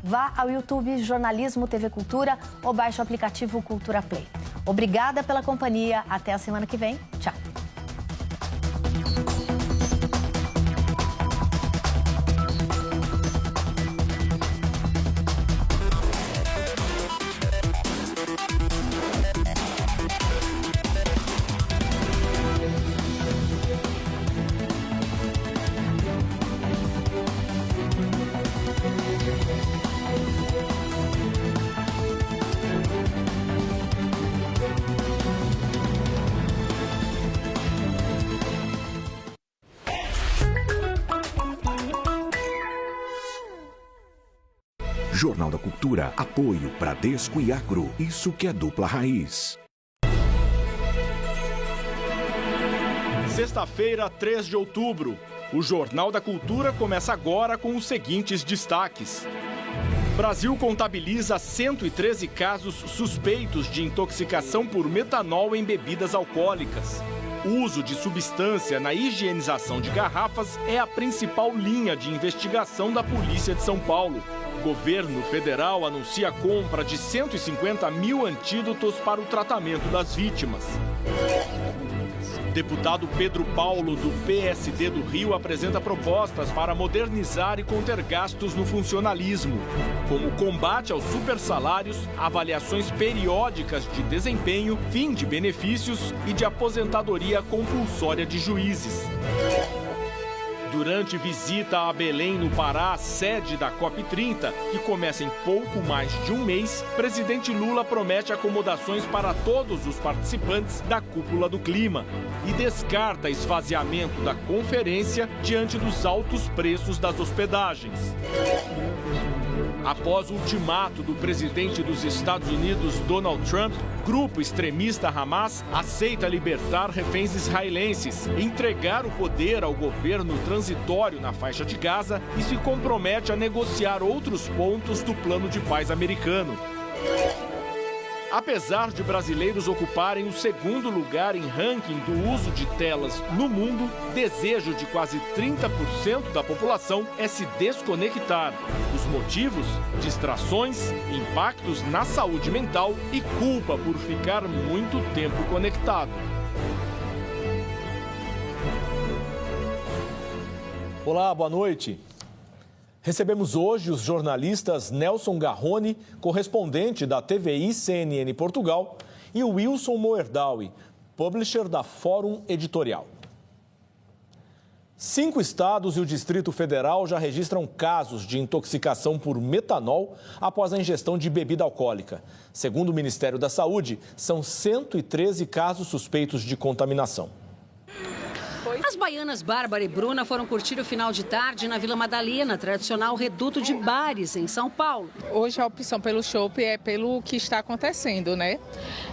Vá ao YouTube Jornalismo TV Cultura ou baixe o aplicativo Cultura Play. Obrigada pela companhia. Até a semana que vem. Tchau. Jornal da Cultura, apoio Bradesco e Agro, isso que é dupla raiz. Sexta-feira, 3 de outubro. O Jornal da Cultura começa agora com os seguintes destaques. Brasil contabiliza 113 casos suspeitos de intoxicação por metanol em bebidas alcoólicas. O uso de substância na higienização de garrafas é a principal linha de investigação da Polícia de São Paulo. O governo federal anuncia a compra de 150 mil antídotos para o tratamento das vítimas. Deputado Pedro Paulo, do PSD do Rio, apresenta propostas para modernizar e conter gastos no funcionalismo, como combate aos supersalários, avaliações periódicas de desempenho, fim de benefícios e de aposentadoria compulsória de juízes. Durante visita a Belém, no Pará, sede da COP30, que começa em pouco mais de um mês, presidente Lula promete acomodações para todos os participantes da Cúpula do Clima e descarta esvaziamento da conferência diante dos altos preços das hospedagens. Após o ultimato do presidente dos Estados Unidos, Donald Trump, grupo extremista Hamas aceita libertar reféns israelenses, entregar o poder ao governo transitório na faixa de Gaza e se compromete a negociar outros pontos do plano de paz americano. Apesar de brasileiros ocuparem o segundo lugar em ranking do uso de telas no mundo, desejo de quase 30% da população é se desconectar. Os motivos? Distrações, impactos na saúde mental e culpa por ficar muito tempo conectado. Olá, boa noite. Recebemos hoje os jornalistas Nelson Garrone, correspondente da TVI CNN Portugal, e o Wilson Moerdaui, publisher da Fórum Editorial. 5 estados e o Distrito Federal já registram casos de intoxicação por metanol após a ingestão de bebida alcoólica. Segundo o Ministério da Saúde, são 113 casos suspeitos de contaminação. As baianas Bárbara e Bruna foram curtir o final de tarde na Vila Madalena, tradicional reduto de bares em São Paulo. Hoje a opção pelo chopp é pelo que está acontecendo, né?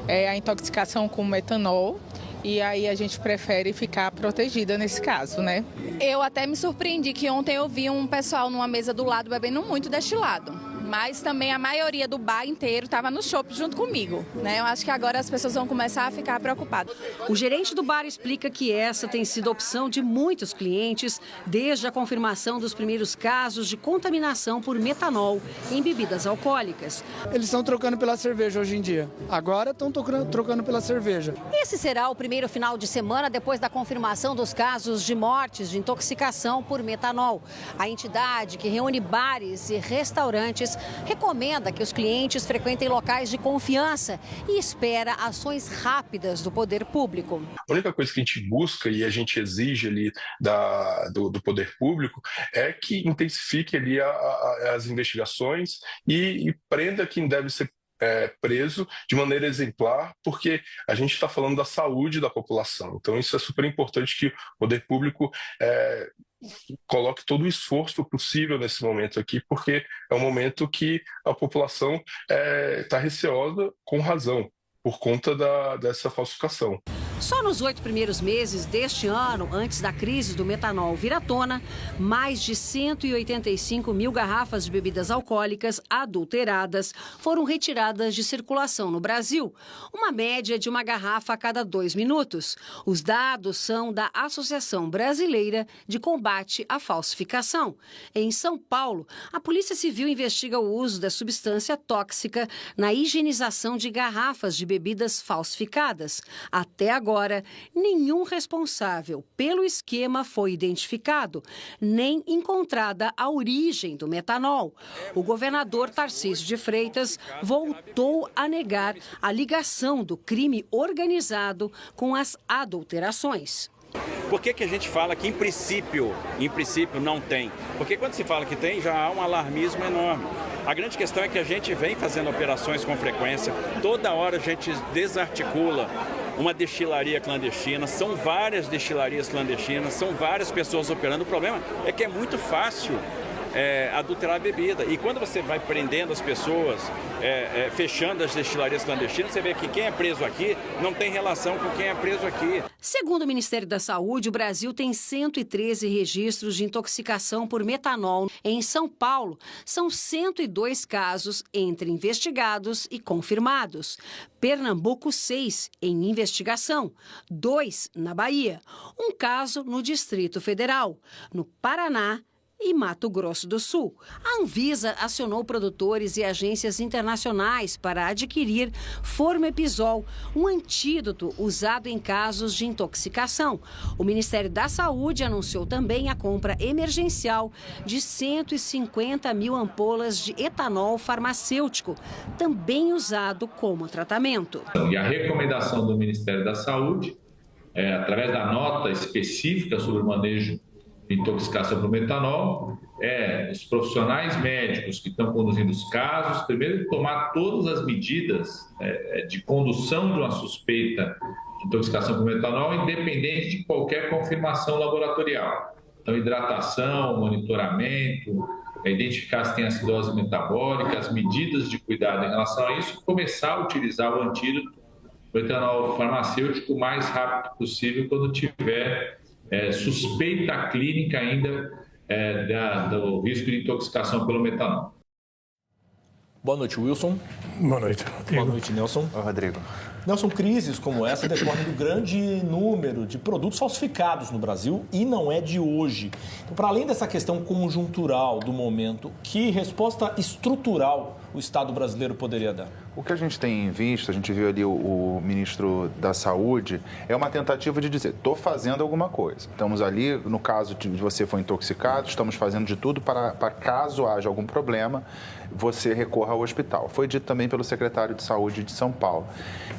É a intoxicação com metanol. E aí a gente prefere ficar protegida nesse caso, né? Eu até me surpreendi que ontem eu vi um pessoal numa mesa do lado bebendo muito destilado. Mas também a maioria do bar inteiro estava no chopp junto comigo, né? Eu acho que agora as pessoas vão começar a ficar preocupadas. O gerente do bar explica que essa tem sido a opção de muitos clientes desde a confirmação dos primeiros casos de contaminação por metanol em bebidas alcoólicas. Eles estão trocando pela cerveja hoje em dia. Agora estão trocando pela cerveja. Esse será o primeiro final de semana depois da confirmação dos casos de mortes de intoxicação por metanol. A entidade, que reúne bares e restaurantes, recomenda que os clientes frequentem locais de confiança e espera ações rápidas do poder público. A única coisa que a gente busca e a gente exige ali do poder público é que intensifique ali as investigações e prenda quem deve ser preso de maneira exemplar, porque a gente está falando da saúde da população. Então isso é super importante que o poder público coloque todo o esforço possível nesse momento aqui, porque é um momento que a população está receosa com razão, por conta dessa falsificação. Só nos 8 primeiros meses deste ano, antes da crise do metanol vir à tona, mais de 185 mil garrafas de bebidas alcoólicas adulteradas foram retiradas de circulação no Brasil, uma média de uma garrafa a cada 2 minutos. Os dados são da Associação Brasileira de Combate à Falsificação. Em São Paulo, a Polícia Civil investiga o uso da substância tóxica na higienização de garrafas de bebidas falsificadas. Até agora, nenhum responsável pelo esquema foi identificado, nem encontrada a origem do metanol. O governador Tarcísio de Freitas voltou a negar a ligação do crime organizado com as adulterações. Por que a gente fala que em princípio não tem? Porque quando se fala que tem, já há um alarmismo enorme. A grande questão é que a gente vem fazendo operações com frequência, toda hora a gente desarticula uma destilaria clandestina, são várias destilarias clandestinas, são várias pessoas operando. O problema é que é muito fácil adulterar a bebida. E quando você vai prendendo as pessoas, fechando as destilarias clandestinas, você vê que quem é preso aqui não tem relação com quem é preso aqui. Segundo o Ministério da Saúde, o Brasil tem 113 registros de intoxicação por metanol. Em São Paulo, são 102 casos entre investigados e confirmados. Pernambuco, 6 em investigação, 2 na Bahia, um caso no Distrito Federal. No Paraná e Mato Grosso do Sul. A Anvisa acionou produtores e agências internacionais para adquirir Formepizol, um antídoto usado em casos de intoxicação. O Ministério da Saúde anunciou também a compra emergencial de 150 mil ampolas de etanol farmacêutico, também usado como tratamento. E a recomendação do Ministério da Saúde, através da nota específica sobre o manejo de intoxicação por metanol, os profissionais médicos que estão conduzindo os casos, primeiro tomar todas as medidas de condução de uma suspeita de intoxicação por metanol, independente de qualquer confirmação laboratorial. Então, hidratação, monitoramento, identificar se tem acidose metabólica, as medidas de cuidado em relação a isso, começar a utilizar o antídoto, o etanol farmacêutico, o mais rápido possível quando tiver suspeita clínica ainda do risco de intoxicação pelo metanol. Boa noite, Wilson. Boa noite, Rodrigo. Boa noite, Nelson. Oi, Rodrigo. Nelson, crises como essa decorrem do grande número de produtos falsificados no Brasil e não é de hoje. Então, para além dessa questão conjuntural do momento, que resposta estrutural o Estado brasileiro poderia dar? O que a gente tem visto, a gente viu ali o ministro da Saúde, é uma tentativa de dizer, estou fazendo alguma coisa. Estamos ali, no caso de você foi intoxicado, estamos fazendo de tudo para caso haja algum problema, você recorra ao hospital. Foi dito também pelo secretário de Saúde de São Paulo.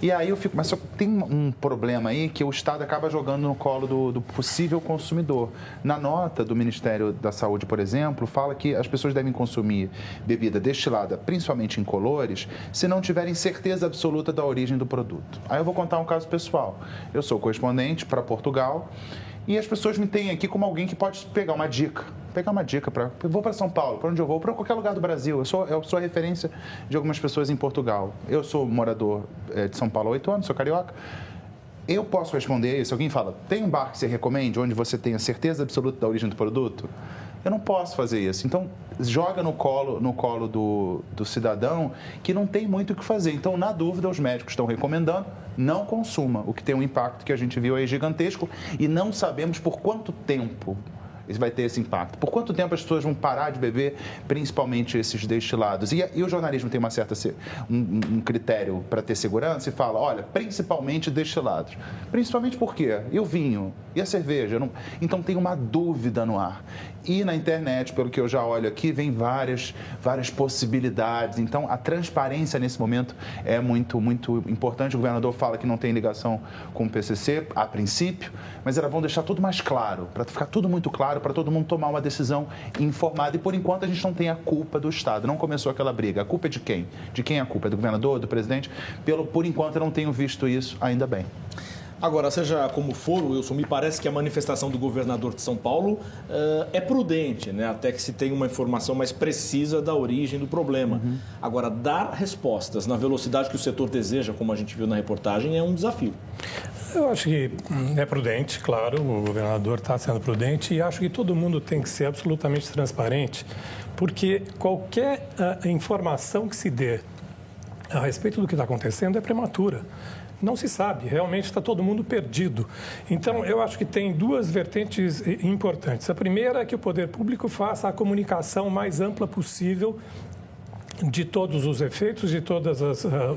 E aí eu fico, mas só tem um problema aí que o Estado acaba jogando no colo do possível consumidor. Na nota do Ministério da Saúde, por exemplo, fala que as pessoas devem consumir bebida destilada, principalmente incolores, se não tiverem certeza absoluta da origem do produto. Aí eu vou contar um caso pessoal. Eu sou correspondente para Portugal e as pessoas me têm aqui como alguém que pode pegar uma dica. Eu vou para São Paulo, para onde eu vou, para qualquer lugar do Brasil. Eu sou a referência de algumas pessoas em Portugal. Eu sou morador de São Paulo há 8 anos, sou carioca. Eu posso responder isso. Alguém fala, tem um bar que você recomende onde você tenha certeza absoluta da origem do produto? Eu não posso fazer isso. Então, joga no colo do cidadão que não tem muito o que fazer. Então, na dúvida, os médicos estão recomendando, não consuma, o que tem um impacto que a gente viu aí gigantesco e não sabemos por quanto tempo vai ter esse impacto. Por quanto tempo as pessoas vão parar de beber, principalmente esses destilados? E o jornalismo tem um critério para ter segurança e fala, olha, principalmente destilados. Principalmente por quê? E o vinho? E a cerveja? Então tem uma dúvida no ar. E na internet, pelo que eu já olho aqui, vem várias possibilidades. Então a transparência nesse momento é muito, muito importante. O governador fala que não tem ligação com o PCC, a princípio, mas era bom deixar tudo mais claro, para ficar tudo muito claro, para todo mundo tomar uma decisão informada. E, por enquanto, a gente não tem a culpa do Estado. Não começou aquela briga. A culpa é de quem? De quem é a culpa? É do governador, do presidente? Por enquanto, eu não tenho visto isso, ainda bem. Agora, seja como for, Wilson, me parece que a manifestação do governador de São Paulo é prudente, né? Até que se tenha uma informação mais precisa da origem do problema. Agora, dar respostas na velocidade que o setor deseja, como a gente viu na reportagem, é um desafio. Eu acho que é prudente, claro, o governador está sendo prudente e acho que todo mundo tem que ser absolutamente transparente, porque qualquer informação que se dê a respeito do que está acontecendo é prematura. Não se sabe, realmente está todo mundo perdido. Então, eu acho que tem duas vertentes importantes. A primeira é que o poder público faça a comunicação mais ampla possível de todos os efeitos, de todos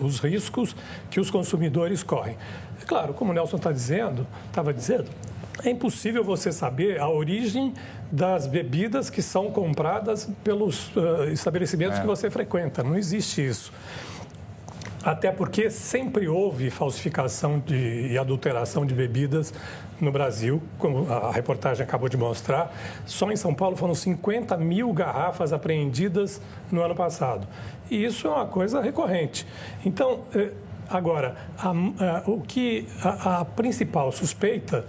os riscos que os consumidores correm. Claro, como o Nelson estava dizendo, é impossível você saber a origem das bebidas que são compradas pelos estabelecimentos que você frequenta. Não existe isso. Até porque sempre houve falsificação e adulteração de bebidas no Brasil, como a reportagem acabou de mostrar. Só em São Paulo foram 50 mil garrafas apreendidas no ano passado. E isso é uma coisa recorrente. Então, agora, a principal suspeita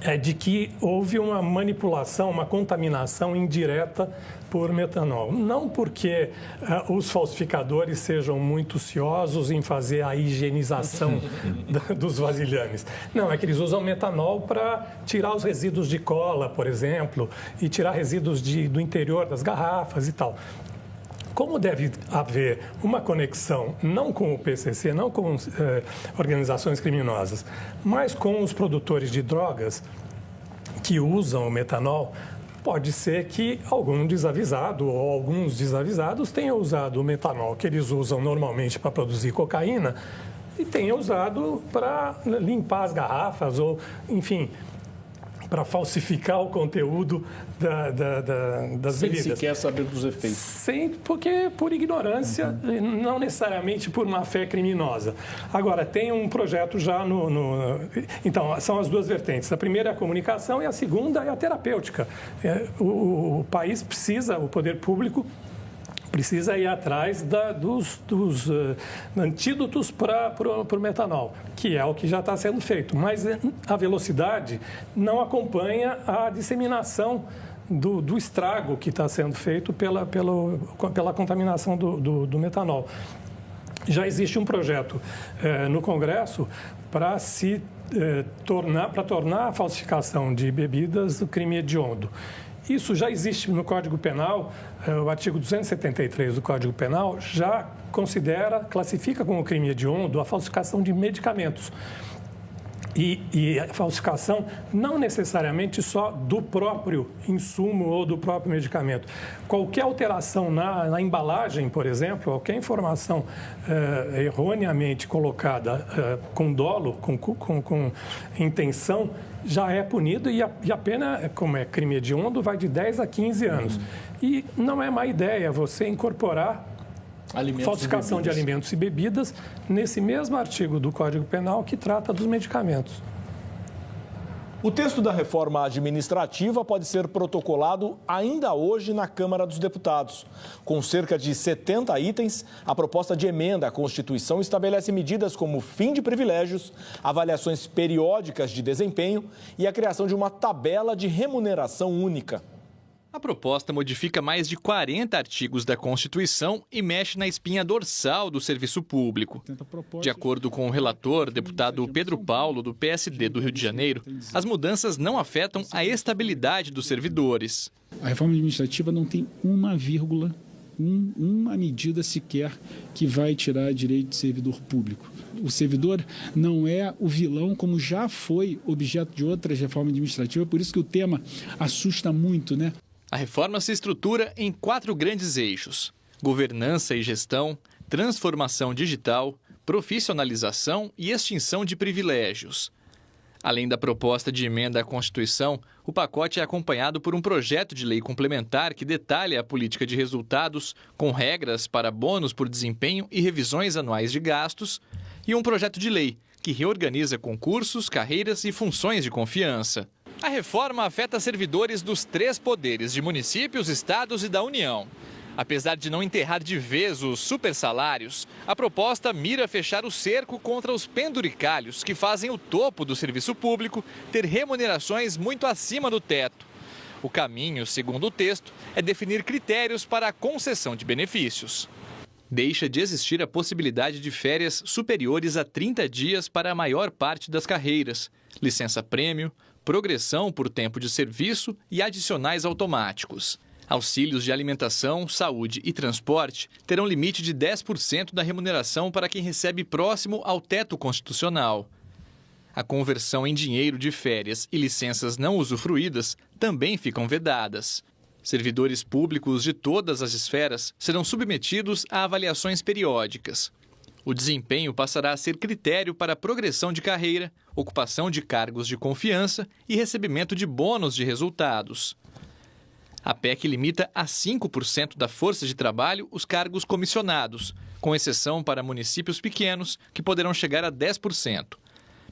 é de que houve uma manipulação, uma contaminação indireta por metanol. Não porque os falsificadores sejam muito ciosos em fazer a higienização dos vasilhames. Não, é que eles usam metanol para tirar os resíduos de cola, por exemplo, e tirar resíduos do interior das garrafas e tal. Como deve haver uma conexão, não com o PCC, não com organizações criminosas, mas com os produtores de drogas que usam o metanol, pode ser que algum desavisado ou alguns desavisados tenham usado o metanol que eles usam normalmente para produzir cocaína e tenham usado para limpar as garrafas ou, enfim, para falsificar o conteúdo das bebidas. Sem sequer saber dos efeitos. Porque por ignorância, não necessariamente por má fé criminosa. Agora, tem um projeto já Então, são as duas vertentes. A primeira é a comunicação e a segunda é a terapêutica. O país precisa, o poder público precisa ir atrás dos antídotos para o metanol, que é o que já está sendo feito. Mas a velocidade não acompanha a disseminação do estrago que está sendo feito pela contaminação do metanol. Já existe um projeto no Congresso para tornar a falsificação de bebidas crime hediondo. Isso já existe no Código Penal, o artigo 273 do Código Penal já classifica como crime hediondo a falsificação de medicamentos. E a falsificação não necessariamente só do próprio insumo ou do próprio medicamento. Qualquer alteração na embalagem, por exemplo, qualquer informação erroneamente colocada com dolo, com intenção, já é punido e a pena, como é crime hediondo, vai de 10 a 15 anos. E não é má ideia você incorporar falsificação de alimentos e bebidas nesse mesmo artigo do Código Penal que trata dos medicamentos. O texto da reforma administrativa pode ser protocolado ainda hoje na Câmara dos Deputados. Com cerca de 70 itens, a proposta de emenda à Constituição estabelece medidas como fim de privilégios, avaliações periódicas de desempenho e a criação de uma tabela de remuneração única. A proposta modifica mais de 40 artigos da Constituição e mexe na espinha dorsal do serviço público. De acordo com o relator, deputado Pedro Paulo, do PSD do Rio de Janeiro, as mudanças não afetam a estabilidade dos servidores. A reforma administrativa não tem uma medida sequer que vai tirar direito de servidor público. O servidor não é o vilão, como já foi objeto de outras reformas administrativas, por isso que o tema assusta muito, né? A reforma se estrutura em 4 grandes eixos: governança e gestão, transformação digital, profissionalização e extinção de privilégios. Além da proposta de emenda à Constituição, o pacote é acompanhado por um projeto de lei complementar que detalha a política de resultados, com regras para bônus por desempenho e revisões anuais de gastos, e um projeto de lei que reorganiza concursos, carreiras e funções de confiança. A reforma afeta servidores dos 3 poderes, de municípios, estados e da União. Apesar de não enterrar de vez os supersalários, a proposta mira fechar o cerco contra os penduricalhos que fazem o topo do serviço público ter remunerações muito acima do teto. O caminho, segundo o texto, é definir critérios para a concessão de benefícios. Deixa de existir a possibilidade de férias superiores a 30 dias para a maior parte das carreiras, licença-prêmio, progressão por tempo de serviço e adicionais automáticos. Auxílios de alimentação, saúde e transporte terão limite de 10% da remuneração para quem recebe próximo ao teto constitucional. A conversão em dinheiro de férias e licenças não usufruídas também ficam vedadas. Servidores públicos de todas as esferas serão submetidos a avaliações periódicas. O desempenho passará a ser critério para progressão de carreira, ocupação de cargos de confiança e recebimento de bônus de resultados. A PEC limita a 5% da força de trabalho os cargos comissionados, com exceção para municípios pequenos, que poderão chegar a 10%.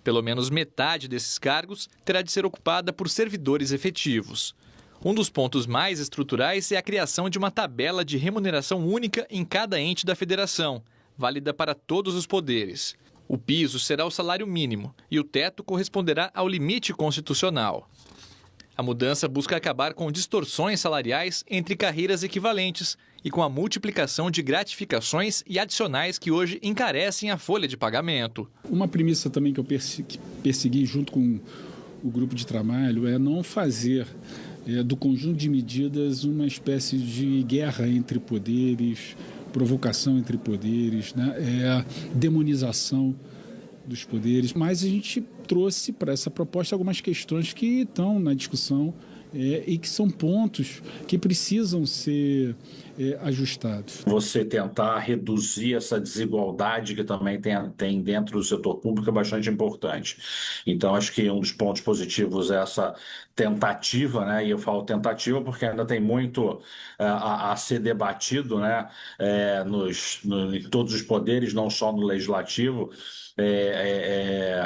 Pelo menos metade desses cargos terá de ser ocupada por servidores efetivos. Um dos pontos mais estruturais é a criação de uma tabela de remuneração única em cada ente da federação, válida para todos os poderes. O piso será o salário mínimo e o teto corresponderá ao limite constitucional. A mudança busca acabar com distorções salariais entre carreiras equivalentes e com a multiplicação de gratificações e adicionais que hoje encarecem a folha de pagamento. Uma premissa também que eu persegui junto com o grupo de trabalho é não fazer do conjunto de medidas uma espécie de guerra entre poderes, provocação entre poderes, né? Demonização dos poderes. Mas a gente trouxe para essa proposta algumas questões que estão na discussão e que são pontos que precisam ser ajustados. Você tentar reduzir essa desigualdade que também tem dentro do setor público é bastante importante. Então, acho que um dos pontos positivos é essa tentativa, né? E eu falo tentativa porque ainda tem muito a ser debatido, né? Em todos os poderes, não só no legislativo,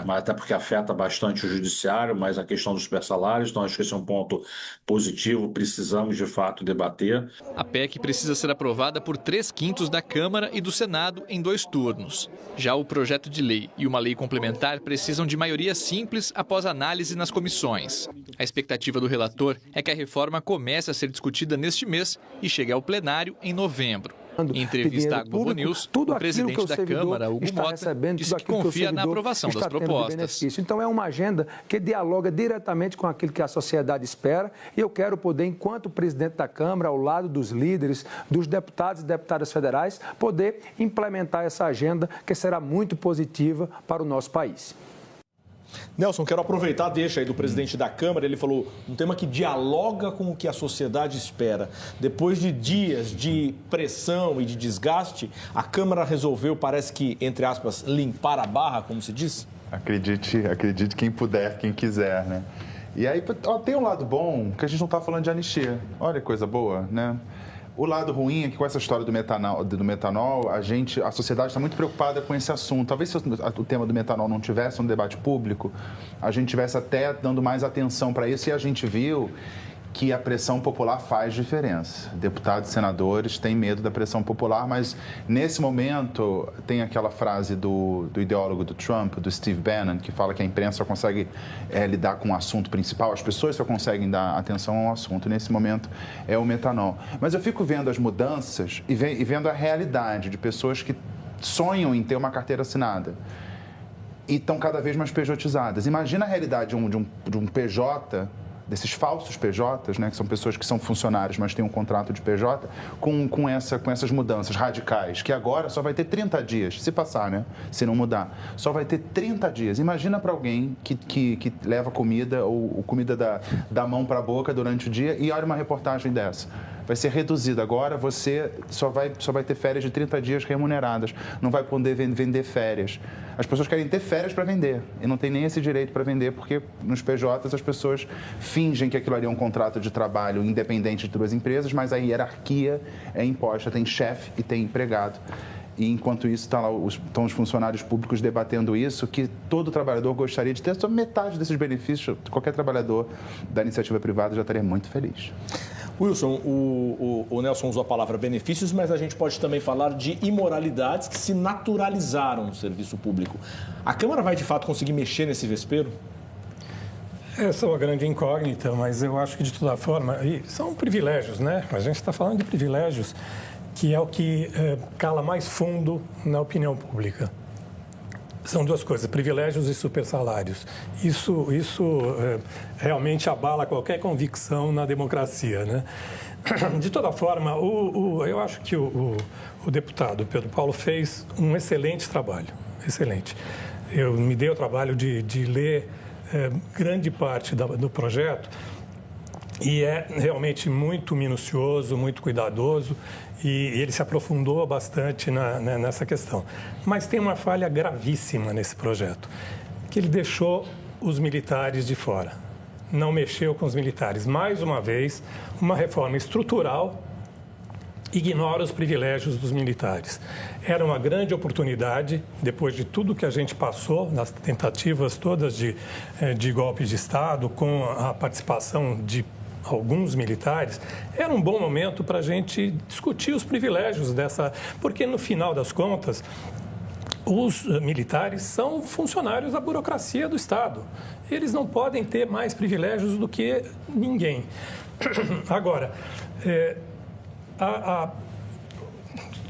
mas até porque afeta bastante o judiciário, mas a questão dos supersalários, então acho que esse é um ponto positivo, precisamos de fato debater. A PEC precisa ser aprovada por 3/5 da Câmara e do Senado em 2 turnos. Já o projeto de lei e uma lei complementar precisam de maioria simples após análise nas comissões. A expectativa do relator é que a reforma comece a ser discutida neste mês e chegue ao plenário em novembro. Em entrevista à Globo News, o presidente da Câmara, Hugo Mota, disse que confia na aprovação das propostas. Então é uma agenda que dialoga diretamente com aquilo que a sociedade espera e eu quero poder, enquanto presidente da Câmara, ao lado dos líderes, dos deputados e deputadas federais, poder implementar essa agenda que será muito positiva para o nosso país. Nelson, quero aproveitar a deixa aí do presidente da Câmara. Ele falou um tema que dialoga com o que a sociedade espera. Depois de dias de pressão e de desgaste, a Câmara resolveu, parece que, entre aspas, limpar a barra, como se diz? Acredite quem puder, quem quiser, né? E aí, tem um lado bom, que a gente não está falando de anistia. Olha que coisa boa, né? O lado ruim é que com essa história do metanol, a sociedade está muito preocupada com esse assunto. Talvez se o tema do metanol não tivesse um debate público, a gente tivesse até dando mais atenção para isso e a gente viu que a pressão popular faz diferença. Deputados e senadores têm medo da pressão popular, mas nesse momento tem aquela frase do ideólogo do Trump, do Steve Bannon, que fala que a imprensa só consegue lidar com o assunto principal, as pessoas só conseguem dar atenção ao assunto. Nesse momento é o metanol. Mas eu fico vendo as mudanças e vendo a realidade de pessoas que sonham em ter uma carteira assinada e estão cada vez mais pejotizadas. Imagina a realidade de um PJ, desses falsos PJs, né, que são pessoas que são funcionários, mas têm um contrato de PJ, com essas mudanças radicais, que agora só vai ter 30 dias, se passar, né, se não mudar, só vai ter 30 dias. Imagina para alguém que leva comida ou comida da mão para a boca durante o dia e olha uma reportagem dessa. Vai ser reduzido. Agora você só vai ter férias de 30 dias remuneradas, não vai poder vender férias. As pessoas querem ter férias para vender e não tem nem esse direito para vender, porque nos PJs as pessoas fingem que aquilo ali é um contrato de trabalho independente de duas empresas, mas a hierarquia é imposta, tem chefe e tem empregado. E enquanto isso estão os funcionários públicos debatendo isso, que todo trabalhador gostaria de ter só metade desses benefícios. Qualquer trabalhador da iniciativa privada já estaria muito feliz. Wilson, o Nelson usou a palavra benefícios, mas a gente pode também falar de imoralidades que se naturalizaram no serviço público. A Câmara vai, de fato, conseguir mexer nesse vespeiro? Essa é uma grande incógnita, mas eu acho que, de toda forma, são privilégios, né? A gente está falando de privilégios que é o que cala mais fundo na opinião pública. São duas coisas, privilégios e supersalários. Isso realmente abala qualquer convicção na democracia, né? De toda forma, eu acho que o deputado Pedro Paulo fez um excelente trabalho, excelente. Eu me dei o trabalho de ler grande parte do projeto e é realmente muito minucioso, muito cuidadoso e ele se aprofundou bastante nessa questão. Mas tem uma falha gravíssima nesse projeto, que ele deixou os militares de fora. Não mexeu com os militares. Mais uma vez, uma reforma estrutural ignora os privilégios dos militares. Era uma grande oportunidade, depois de tudo que a gente passou, nas tentativas todas de golpe de Estado, com a participação de alguns militares, era um bom momento para a gente discutir os privilégios dessa... Porque, no final das contas, os militares são funcionários da burocracia do Estado. Eles não podem ter mais privilégios do que ninguém. Agora,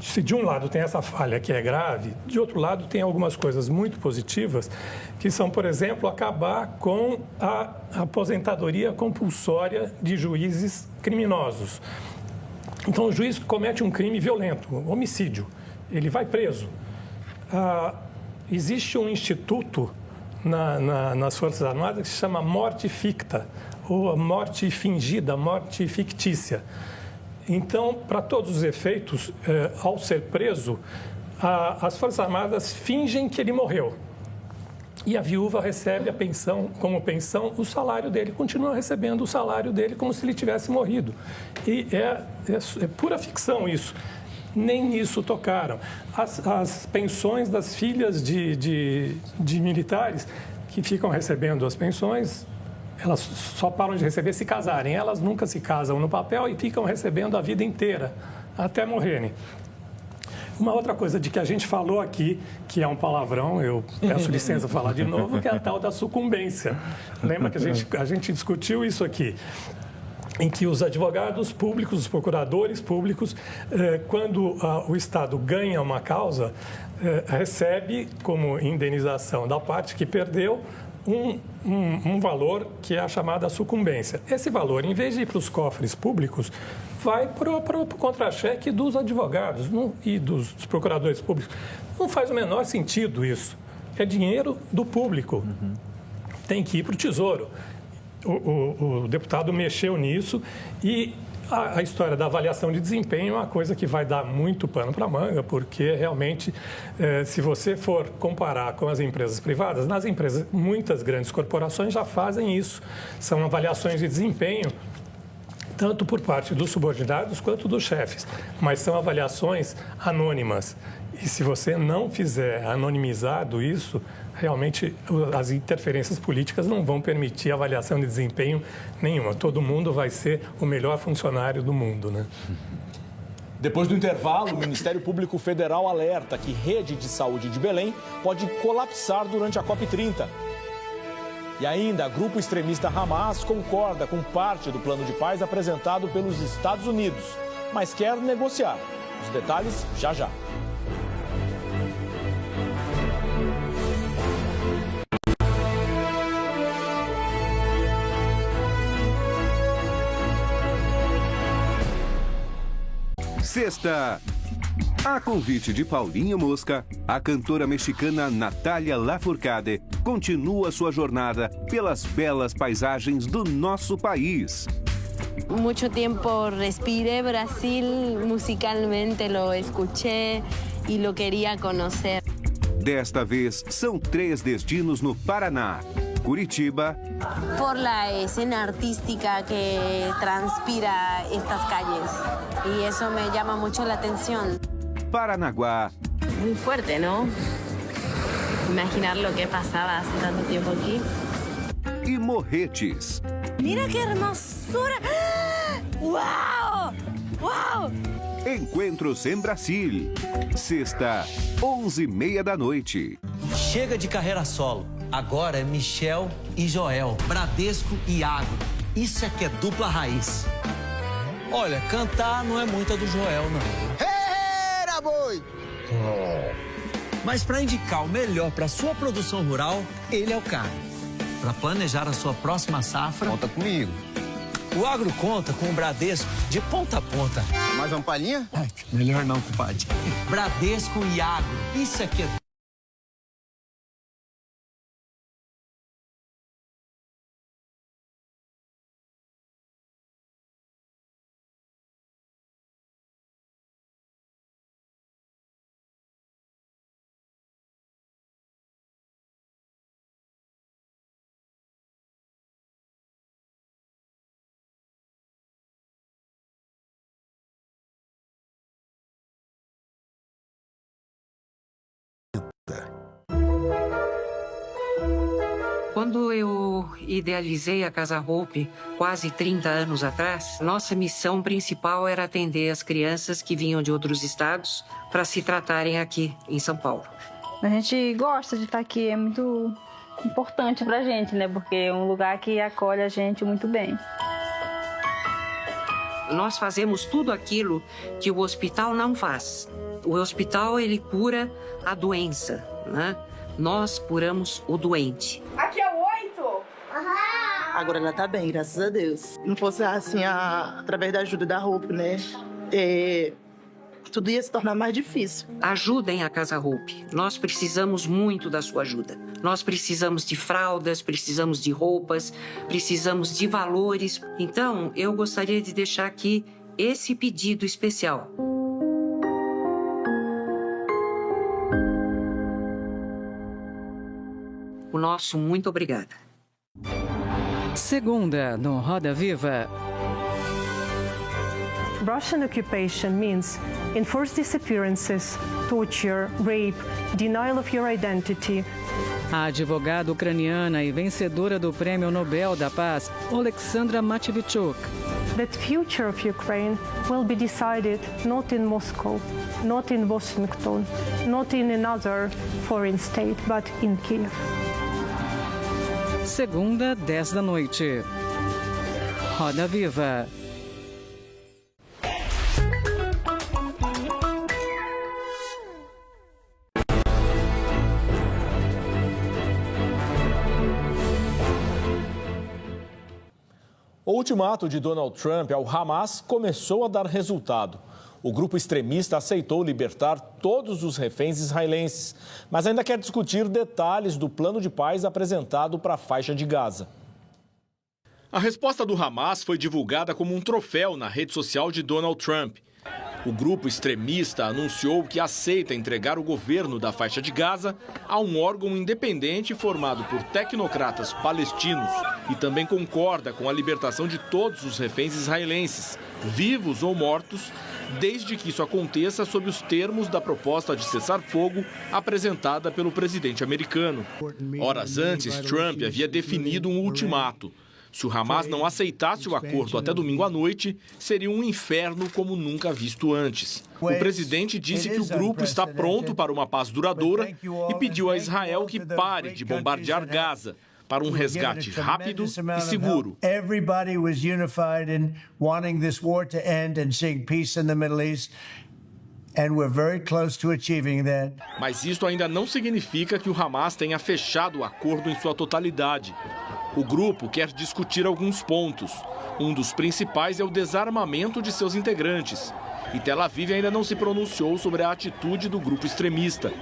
se de um lado tem essa falha que é grave, de outro lado tem algumas coisas muito positivas, que são, por exemplo, acabar com a aposentadoria compulsória de juízes criminosos. Então, o juiz comete um crime violento, um homicídio, ele vai preso. Existe um instituto nas Forças Armadas que se chama morte ficta, ou morte fingida, morte fictícia. Então, para todos os efeitos, ao ser preso, as Forças Armadas fingem que ele morreu. E a viúva recebe a pensão, como pensão, o salário dele, continua recebendo o salário dele como se ele tivesse morrido. E é pura ficção isso. Nem nisso tocaram. As pensões das filhas de militares que ficam recebendo as pensões, elas só param de receber se casarem. Elas nunca se casam no papel e ficam recebendo a vida inteira, até morrerem. Uma outra coisa de que a gente falou aqui, que é um palavrão, eu peço licença para falar de novo, que é a tal da sucumbência. Lembra que a gente discutiu isso aqui? Em que os advogados públicos, os procuradores públicos, quando o Estado ganha uma causa, recebe como indenização da parte que perdeu um valor que é a chamada sucumbência. Esse valor, em vez de ir para os cofres públicos, vai para o contra-cheque dos advogados e dos procuradores públicos. Não faz o menor sentido isso. É dinheiro do público. Tem que ir para o Tesouro. O deputado mexeu nisso e a história da avaliação de desempenho é uma coisa que vai dar muito pano para a manga, porque realmente, se você for comparar com as empresas privadas, nas empresas, muitas grandes corporações já fazem isso. São avaliações de desempenho, tanto por parte dos subordinados quanto dos chefes, mas são avaliações anônimas. E se você não fizer anonimizado isso, realmente as interferências políticas não vão permitir avaliação de desempenho nenhuma. Todo mundo vai ser o melhor funcionário do mundo, né? Depois do intervalo, o Ministério Público Federal alerta que rede de saúde de Belém pode colapsar durante a COP30. E ainda, grupo extremista Hamas concorda com parte do plano de paz apresentado pelos Estados Unidos, mas quer negociar. Os detalhes já já. Sexta. A convite de Paulinho Mosca, a cantora mexicana Natalia Lafourcade continua sua jornada pelas belas paisagens do nosso país. Mucho tiempo respiré Brasil, musicalmente lo escuché y lo quería conocer. Desta vez, são 3 destinos no Paraná. Curitiba. Por la escena artística que transpira estas calles. Y eso me llama mucho la atención. Paranaguá. Muy fuerte, ¿no? Imaginar lo que pasaba hace tanto tiempo aquí. E Morretes. Mira qué hermosura. ¡Wow! ¡Wow! Encontros em Brasil. Sexta, 11h30 da noite. Chega de carreira solo. Agora é Michel e Joel, Bradesco e Iago. Isso é que é dupla raiz. Olha, cantar não é muita do Joel, não. Mas para indicar o melhor para sua produção rural, ele é o cara. Para planejar a sua próxima safra... Conta comigo. O Agro conta com o Bradesco de ponta a ponta. Mais uma palhinha? Melhor não, compadre. Bradesco e Agro. Isso aqui é... Quando eu idealizei a Casa Hope, quase 30 anos atrás, nossa missão principal era atender as crianças que vinham de outros estados para se tratarem aqui em São Paulo. A gente gosta de estar aqui, é muito importante pra gente, né? Porque é um lugar que acolhe a gente muito bem. Nós fazemos tudo aquilo que o hospital não faz. O hospital, ele cura a doença, né? Nós curamos o doente. Aqui é o 8? Agora ela tá bem, graças a Deus. Não fosse assim, através da ajuda da Hope, né? Tudo ia se tornar mais difícil. Ajudem a Casa Hope. Nós precisamos muito da sua ajuda. Nós precisamos de fraldas, precisamos de roupas, precisamos de valores. Então, eu gostaria de deixar aqui esse pedido especial. O nosso muito obrigada. Segunda no Roda Viva. Russian occupation means enforced disappearances, torture, rape, denial of your identity. A advogada ucraniana e vencedora do Prêmio Nobel da Paz, Oleksandra Matviichuk. The future of Ukraine will be decided not in Moscow, not in Washington, not in another foreign state, but in Kiev. Segunda, 10 da noite. Roda Viva. O ultimato de Donald Trump ao Hamas começou a dar resultado. O grupo extremista aceitou libertar todos os reféns israelenses, mas ainda quer discutir detalhes do plano de paz apresentado para a faixa de Gaza. A resposta do Hamas foi divulgada como um troféu na rede social de Donald Trump. O grupo extremista anunciou que aceita entregar o governo da faixa de Gaza a um órgão independente formado por tecnocratas palestinos e também concorda com a libertação de todos os reféns israelenses, vivos ou mortos, desde que isso aconteça sob os termos da proposta de cessar-fogo apresentada pelo presidente americano. Horas antes, Trump havia definido um ultimato. Se o Hamas não aceitasse o acordo até domingo à noite, seria um inferno como nunca visto antes. O presidente disse que o grupo está pronto para uma paz duradoura e pediu a Israel que pare de bombardear Gaza para um resgate rápido e seguro. Everybody was unified in wanting this war to end and seeing peace in the Middle East. And we're very close to achieving that. Mas isso ainda não significa que o Hamas tenha fechado o acordo em sua totalidade. O grupo quer discutir alguns pontos. Um dos principais é o desarmamento de seus integrantes. E Tel Aviv ainda não se pronunciou sobre a atitude do grupo extremista.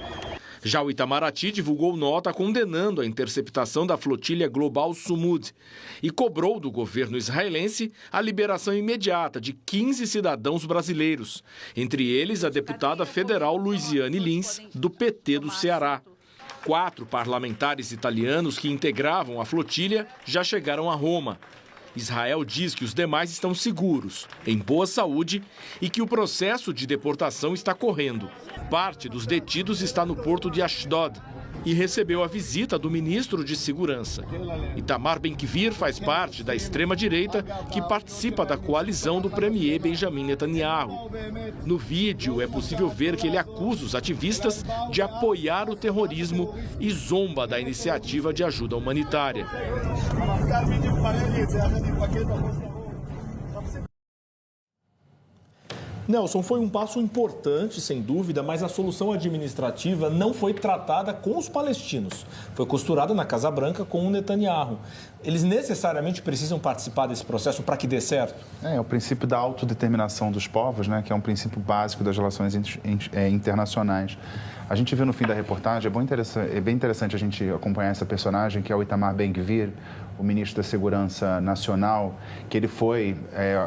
Já o Itamaraty divulgou nota condenando a interceptação da flotilha global Sumud e cobrou do governo israelense a liberação imediata de 15 cidadãos brasileiros, entre eles a deputada federal Luiziane Lins, do PT do Ceará. 4 parlamentares italianos que integravam a flotilha já chegaram a Roma. Israel diz que os demais estão seguros, em boa saúde e que o processo de deportação está correndo. Parte dos detidos está no porto de Ashdod e recebeu a visita do ministro de Segurança. Itamar Ben-Gvir faz parte da extrema-direita que participa da coalizão do premier Benjamin Netanyahu. No vídeo é possível ver que ele acusa os ativistas de apoiar o terrorismo e zomba da iniciativa de ajuda humanitária. Nelson, foi um passo importante, sem dúvida, mas a solução administrativa não foi tratada com os palestinos. Foi costurada na Casa Branca com o Netanyahu. Eles necessariamente precisam participar desse processo para que dê certo? É o princípio da autodeterminação dos povos, né, que é um princípio básico das relações internacionais. A gente viu no fim da reportagem, é bem interessante a gente acompanhar essa personagem, que é o Itamar Ben-Gvir, o ministro da Segurança Nacional, que ele foi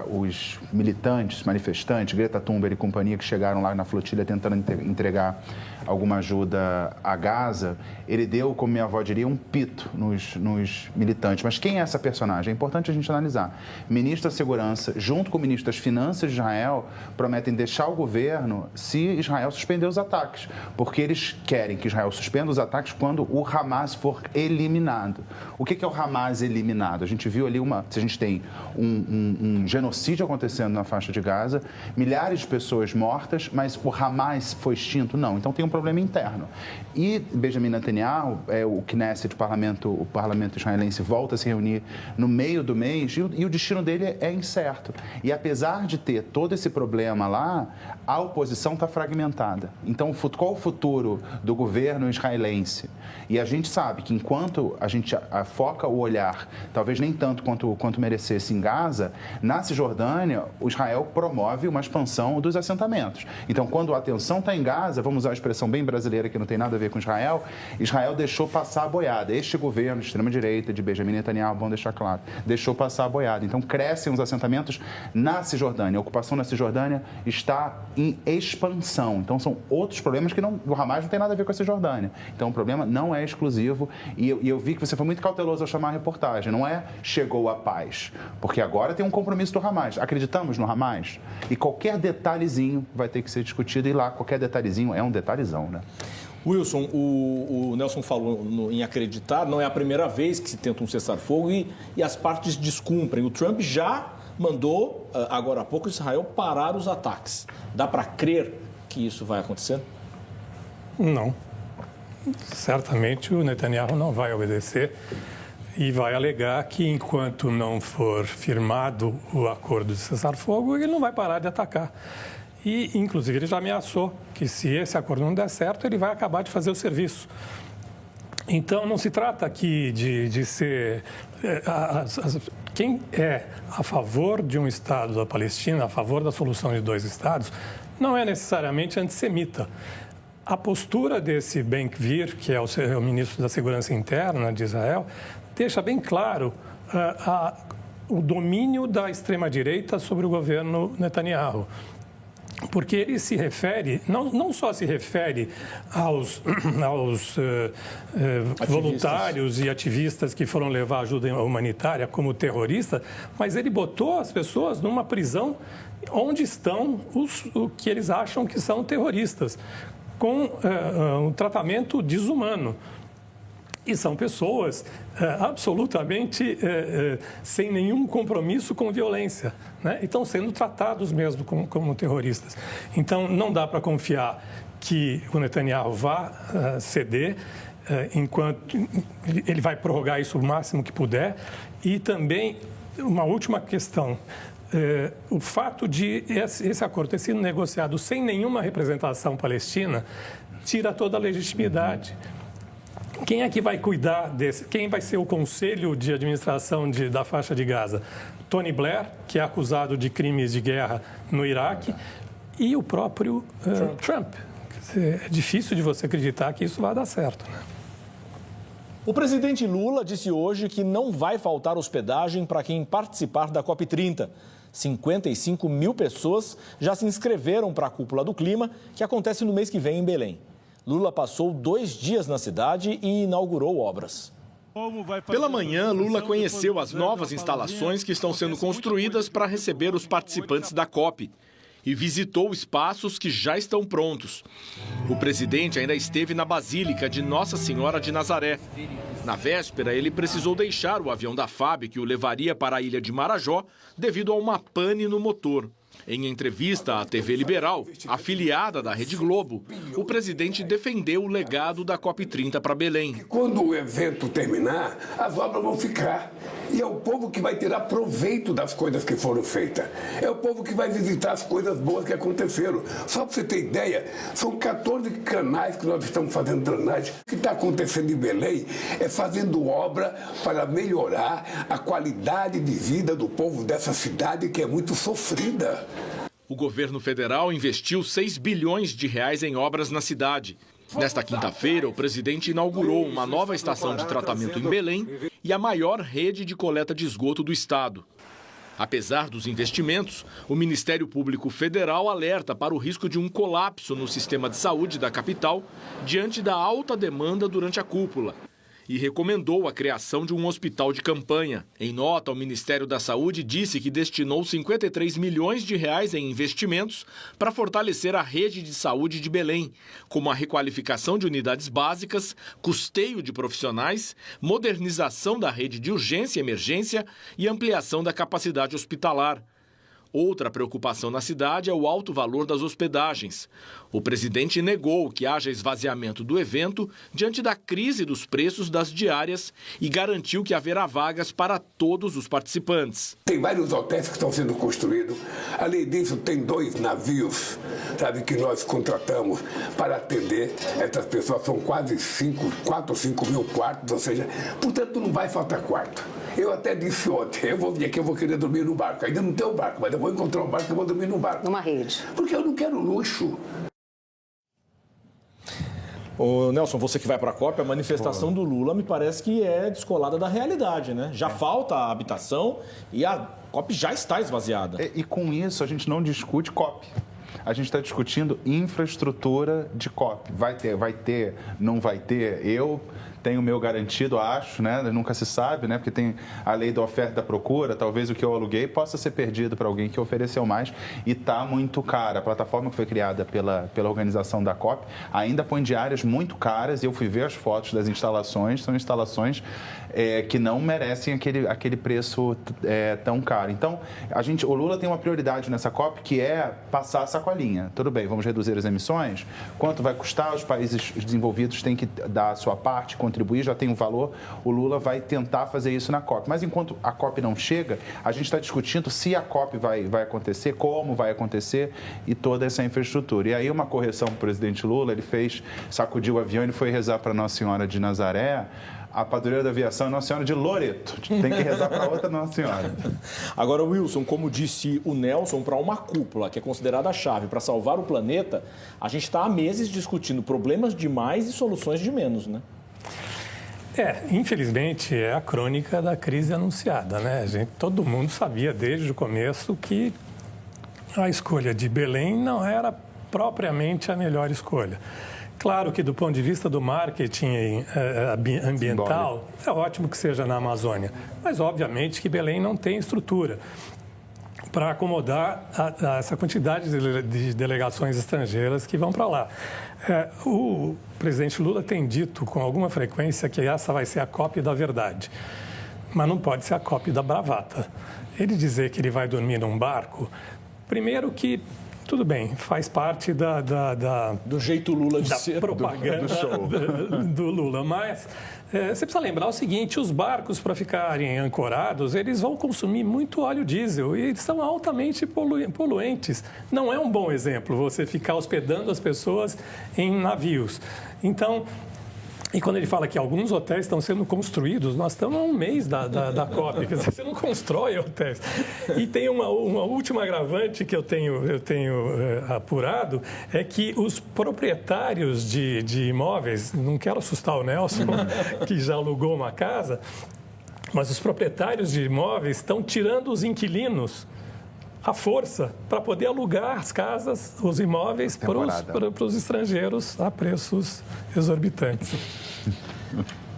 os militantes, manifestantes, Greta Thunberg e companhia, que chegaram lá na flotilha tentando entregar alguma ajuda a Gaza, ele deu, como minha avó diria, um pito nos militantes. Mas quem é essa personagem? É importante a gente analisar. Ministro da Segurança, junto com o ministro das Finanças de Israel, prometem deixar o governo se Israel suspender os ataques, porque eles querem que Israel suspenda os ataques quando o Hamas for eliminado. O que é o Hamas eliminado? A gente viu ali se a gente tem um genocídio acontecendo na faixa de Gaza, milhares de pessoas mortas, mas o Hamas foi extinto? Não. Então tem um problema interno. E Benjamin Netanyahu, o Knesset, o parlamento israelense, volta a se reunir no meio do mês e o destino dele é incerto. E apesar de ter todo esse problema lá, a oposição está fragmentada. Então, qual o futuro do governo israelense? E a gente sabe que enquanto a gente foca o olhar, talvez nem tanto quanto merecesse em Gaza, na Cisjordânia, o Israel promove uma expansão dos assentamentos. Então, quando a atenção está em Gaza, vamos usar a expressão bem brasileira que não tem nada a ver com Israel deixou passar a boiada. Este governo de extrema-direita, de Benjamin Netanyahu, vamos deixar claro, deixou passar a boiada. Então, crescem os assentamentos na Cisjordânia. A ocupação na Cisjordânia está em expansão. Então, são outros problemas que o Hamas não tem nada a ver com a Cisjordânia. Então, o problema não é exclusivo. E eu vi que você foi muito cauteloso ao chamar a reportagem. Não é chegou a paz. Porque agora tem um compromisso do Hamas. Acreditamos no Hamas? E qualquer detalhezinho vai ter que ser discutido. E lá, qualquer detalhezinho é um detalhezão, né? Wilson, o Nelson falou em acreditar, não é a primeira vez que se tenta um cessar-fogo e as partes descumprem. O Trump já mandou, agora há pouco, Israel parar os ataques. Dá para crer que isso vai acontecer? Não. Certamente o Netanyahu não vai obedecer e vai alegar que enquanto não for firmado o acordo de cessar-fogo, ele não vai parar de atacar. E, inclusive, ele já ameaçou que, se esse acordo não der certo, ele vai acabar de fazer o serviço. Então, não se trata aqui de ser... Quem é a favor de um Estado da Palestina, a favor da solução de dois Estados, não é necessariamente antissemita. A postura desse Ben-Gvir, que é o ministro da Segurança Interna de Israel, deixa bem claro o domínio da extrema-direita sobre o governo Netanyahu. Porque ele se refere, não só se refere aos voluntários e ativistas que foram levar ajuda humanitária como terroristas, mas ele botou as pessoas numa prisão onde estão o que eles acham que são terroristas, com um tratamento desumano. E são pessoas absolutamente sem nenhum compromisso com violência, né? E estão sendo tratados mesmo como terroristas. Então, não dá para confiar que o Netanyahu vá ceder, enquanto ele vai prorrogar isso o máximo que puder. E também, uma última questão, o fato de esse acordo ter sido negociado sem nenhuma representação palestina tira toda a legitimidade. Quem é que vai cuidar desse? Quem vai ser o conselho de administração da faixa de Gaza? Tony Blair, que é acusado de crimes de guerra no Iraque, e o próprio Trump. É difícil de você acreditar que isso vai dar certo, né? O presidente Lula disse hoje que não vai faltar hospedagem para quem participar da COP30. 55 mil pessoas já se inscreveram para a Cúpula do Clima, que acontece no mês que vem em Belém. Lula passou 2 dias na cidade e inaugurou obras. Pela manhã, Lula conheceu as novas instalações que estão sendo construídas para receber os participantes da COP e visitou espaços que já estão prontos. O presidente ainda esteve na Basílica de Nossa Senhora de Nazaré. Na véspera, ele precisou deixar o avião da FAB, que o levaria para a ilha de Marajó, devido a uma pane no motor. Em entrevista à TV Liberal, afiliada da Rede Globo, o presidente defendeu o legado da COP30 para Belém. Quando o evento terminar, as obras vão ficar. E é o povo que vai tirar proveito das coisas que foram feitas. É o povo que vai visitar as coisas boas que aconteceram. Só para você ter ideia, são 14 canais que nós estamos fazendo drenagem. O que está acontecendo em Belém é fazendo obra para melhorar a qualidade de vida do povo dessa cidade que é muito sofrida. O governo federal investiu 6 bilhões de reais em obras na cidade. Nesta quinta-feira, o presidente inaugurou uma nova estação de tratamento em Belém e a maior rede de coleta de esgoto do estado. Apesar dos investimentos, o Ministério Público Federal alerta para o risco de um colapso no sistema de saúde da capital diante da alta demanda durante a cúpula e recomendou a criação de um hospital de campanha. Em nota, o Ministério da Saúde disse que destinou 53 milhões de reais em investimentos para fortalecer a rede de saúde de Belém, como a requalificação de unidades básicas, custeio de profissionais, modernização da rede de urgência e emergência e ampliação da capacidade hospitalar. Outra preocupação na cidade é o alto valor das hospedagens. O presidente negou que haja esvaziamento do evento diante da crise dos preços das diárias e garantiu que haverá vagas para todos os participantes. Tem vários hotéis que estão sendo construídos. Além disso, tem 2 navios, que nós contratamos para atender essas pessoas. São quase 4 ou 5 mil quartos, ou seja, portanto não vai faltar quarto. Eu até disse ontem, eu vou vir aqui, eu vou querer dormir no barco. Ainda não tem o barco, mas eu vou encontrar um barco e eu vou dormir no barco. Numa rede. Porque eu não quero luxo. Ô, Nelson, você que vai para a COP, a manifestação do Lula me parece que é descolada da realidade, né? Já falta a habitação e a COP já está esvaziada. E com isso a gente não discute COP. A gente está discutindo infraestrutura de COP. Vai ter, não vai ter. Eu tenho o meu garantido, acho, né? Nunca se sabe, né? Porque tem a lei da oferta e da procura. Talvez o que eu aluguei possa ser perdido para alguém que ofereceu mais e está muito cara. A plataforma que foi criada pela organização da COP ainda põe diárias muito caras. Eu fui ver as fotos das instalações. São instalações que não merecem aquele preço tão caro. Então, o Lula tem uma prioridade nessa COP que é passar a sacolinha. Tudo bem, vamos reduzir as emissões? Quanto vai custar? Os países desenvolvidos têm que dar a sua parte, contribuir, já tem um valor. O Lula vai tentar fazer isso na COP. Mas enquanto a COP não chega, a gente está discutindo se a COP vai acontecer, como vai acontecer e toda essa infraestrutura. E aí uma correção para o presidente Lula, ele sacudiu o avião e foi rezar para Nossa Senhora de Nazaré. A padroeira da aviação é Nossa Senhora de Loreto. Tem que rezar para outra Nossa Senhora. Agora, Wilson, como disse o Nelson, para uma cúpula que é considerada a chave para salvar o planeta, a gente está há meses discutindo problemas de mais e soluções de menos, né? Infelizmente é a crônica da crise anunciada, né? Todo mundo sabia desde o começo que a escolha de Belém não era propriamente a melhor escolha. Claro que do ponto de vista do marketing ambiental, é ótimo que seja na Amazônia, mas obviamente que Belém não tem estrutura para acomodar essa quantidade de delegações estrangeiras que vão para lá. O presidente Lula tem dito com alguma frequência que essa vai ser a COP da verdade, mas não pode ser a COP da bravata. Ele dizer que ele vai dormir num barco, primeiro que tudo bem, faz parte do jeito Lula de ser, propaganda do show. do Lula. Mas você precisa lembrar o seguinte, os barcos, para ficarem ancorados, eles vão consumir muito óleo diesel e eles são altamente poluentes. Não é um bom exemplo você ficar hospedando as pessoas em navios. Então, e quando ele fala que alguns hotéis estão sendo construídos, nós estamos há um mês da COP, quer dizer, você não constrói hotéis. E tem uma última agravante que eu tenho apurado, é que os proprietários de imóveis, não quero assustar o Nelson, que já alugou uma casa, mas os proprietários de imóveis estão tirando os inquilinos à força para poder alugar as casas, os imóveis para os estrangeiros a preços exorbitantes.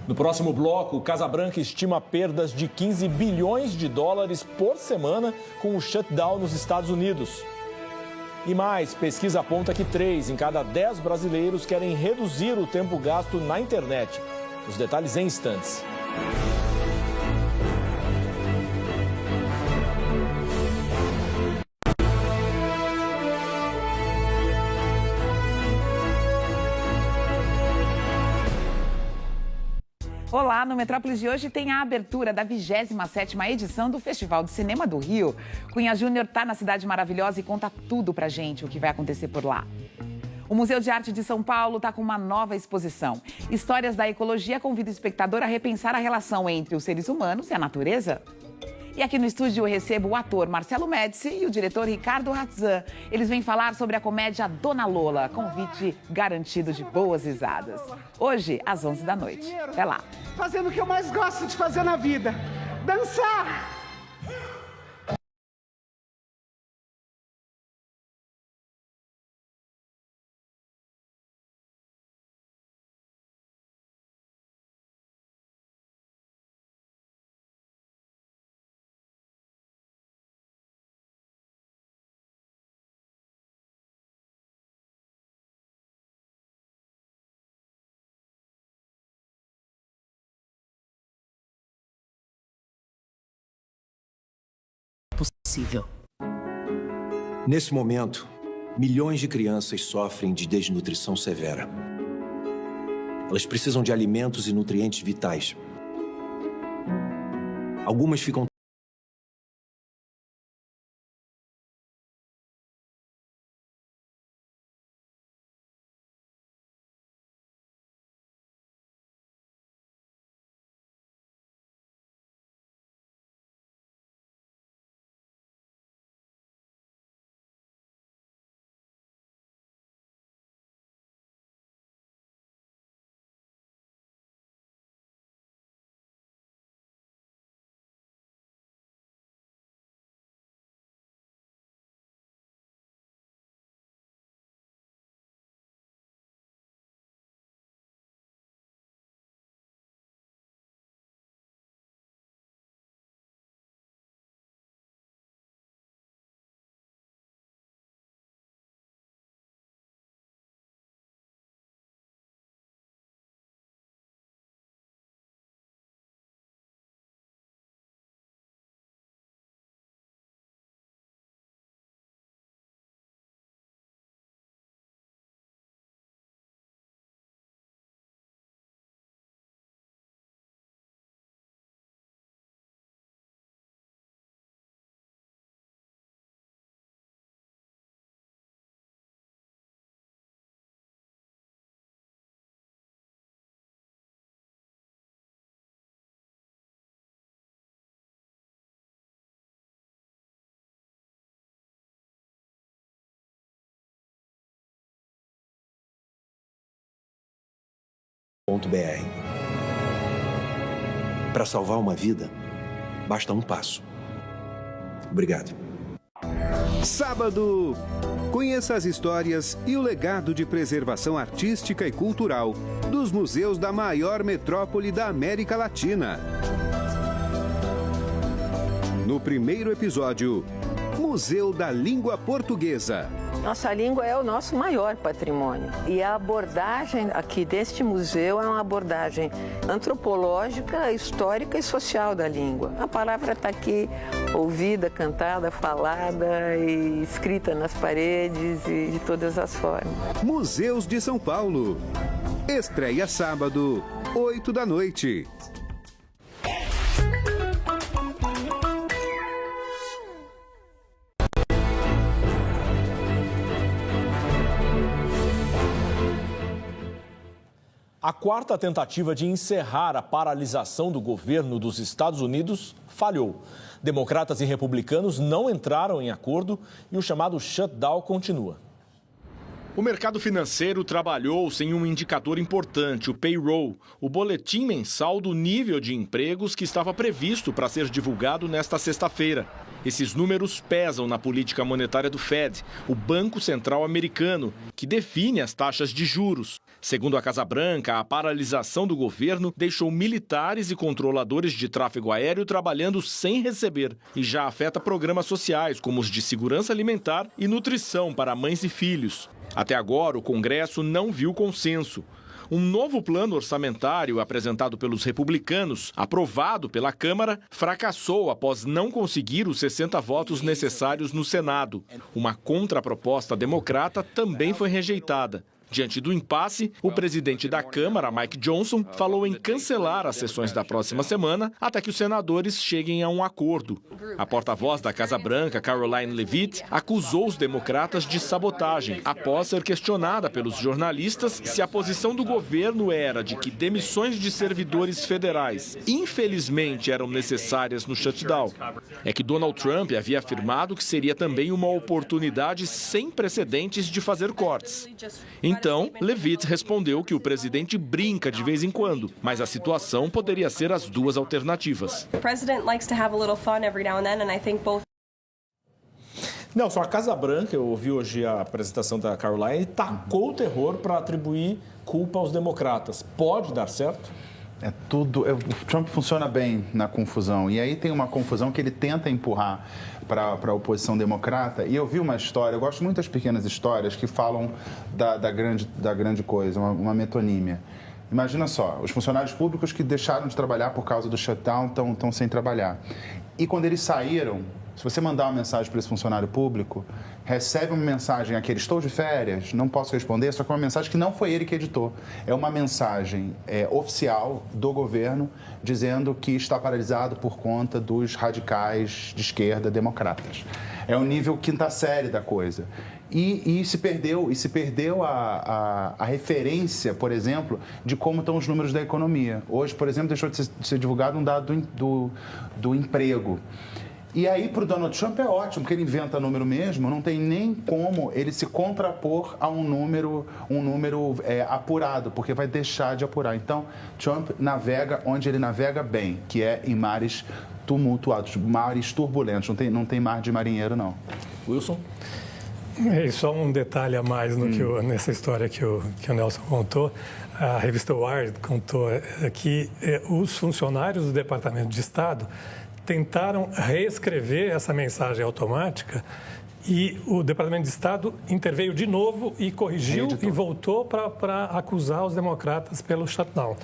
No próximo bloco, Casa Branca estima perdas de 15 bilhões de dólares por semana com o shutdown nos Estados Unidos. E mais, pesquisa aponta que 3 em cada 10 brasileiros querem reduzir o tempo gasto na internet. Os detalhes em instantes. Olá, no Metrópolis de hoje tem a abertura da 27ª edição do Festival de Cinema do Rio. Cunha Júnior está na Cidade Maravilhosa e conta tudo pra gente, o que vai acontecer por lá. O Museu de Arte de São Paulo está com uma nova exposição. Histórias da Ecologia convida o espectador a repensar a relação entre os seres humanos e a natureza. E aqui no estúdio eu recebo o ator Marcelo Médici e o diretor Ricardo Razzan. Eles vêm falar sobre a comédia Dona Lola, convite garantido de boas risadas. Hoje, às 11 da noite. Até lá. Fazendo o que eu mais gosto de fazer na vida, dançar. Possível. Nesse momento, milhões de crianças sofrem de desnutrição severa. Elas precisam de alimentos e nutrientes vitais. Algumas ficam .br. Para salvar uma vida, basta um passo. Obrigado. Sábado. Conheça as histórias e o legado de preservação artística e cultural dos museus da maior metrópole da América Latina. No primeiro episódio, Museu da Língua Portuguesa. Nossa língua é o nosso maior patrimônio. E a abordagem aqui deste museu é uma abordagem antropológica, histórica e social da língua. A palavra está aqui ouvida, cantada, falada e escrita nas paredes e de todas as formas. Museus de São Paulo. Estreia sábado, 8 da noite. A quarta tentativa de encerrar a paralisação do governo dos Estados Unidos falhou. Democratas e republicanos não entraram em acordo e o chamado shutdown continua. O mercado financeiro trabalhou sem um indicador importante, o payroll, o boletim mensal do nível de empregos que estava previsto para ser divulgado nesta sexta-feira. Esses números pesam na política monetária do Fed, o Banco Central Americano, que define as taxas de juros. Segundo a Casa Branca, a paralisação do governo deixou militares e controladores de tráfego aéreo trabalhando sem receber e já afeta programas sociais, como os de segurança alimentar e nutrição para mães e filhos. Até agora, o Congresso não viu consenso. Um novo plano orçamentário apresentado pelos republicanos, aprovado pela Câmara, fracassou após não conseguir os 60 votos necessários no Senado. Uma contraproposta democrata também foi rejeitada. Diante do impasse, o presidente da Câmara, Mike Johnson, falou em cancelar as sessões da próxima semana até que os senadores cheguem a um acordo. A porta-voz da Casa Branca, Caroline Leavitt, acusou os democratas de sabotagem após ser questionada pelos jornalistas se a posição do governo era de que demissões de servidores federais, infelizmente, eram necessárias no shutdown. É que Donald Trump havia afirmado que seria também uma oportunidade sem precedentes de fazer cortes. Então, Leavitt respondeu que o presidente brinca de vez em quando, mas a situação poderia ser as duas alternativas. Nelson, a Casa Branca, eu ouvi hoje a apresentação da Caroline, tacou o terror para atribuir culpa aos democratas. Pode dar certo? O Trump funciona bem na confusão. E aí tem uma confusão que ele tenta empurrar para a oposição democrata. E eu vi uma história, eu gosto muito das pequenas histórias que falam da grande coisa, uma metonímia. Imagina só, os funcionários públicos que deixaram de trabalhar por causa do shutdown estão sem trabalhar. E quando eles saíram, se você mandar uma mensagem para esse funcionário público, recebe uma mensagem aqui, estou de férias, não posso responder, só que é uma mensagem que não foi ele que editou. É uma mensagem oficial do governo dizendo que está paralisado por conta dos radicais de esquerda democratas. É o nível quinta série da coisa. E se perdeu a referência, por exemplo, de como estão os números da economia. Hoje, por exemplo, deixou de ser divulgado um dado do emprego. E aí, para o Donald Trump é ótimo, porque ele inventa número mesmo, não tem nem como ele se contrapor a um número apurado, porque vai deixar de apurar. Então, Trump navega onde ele navega bem, que é em mares tumultuados, mares turbulentos, não tem mar de marinheiro, não. Wilson? E só um detalhe a mais nessa história que o Nelson contou. A revista Wired contou que os funcionários do Departamento de Estado tentaram reescrever essa mensagem automática e o Departamento de Estado interveio de novo e corrigiu e voltou para acusar os democratas pelo shutdown.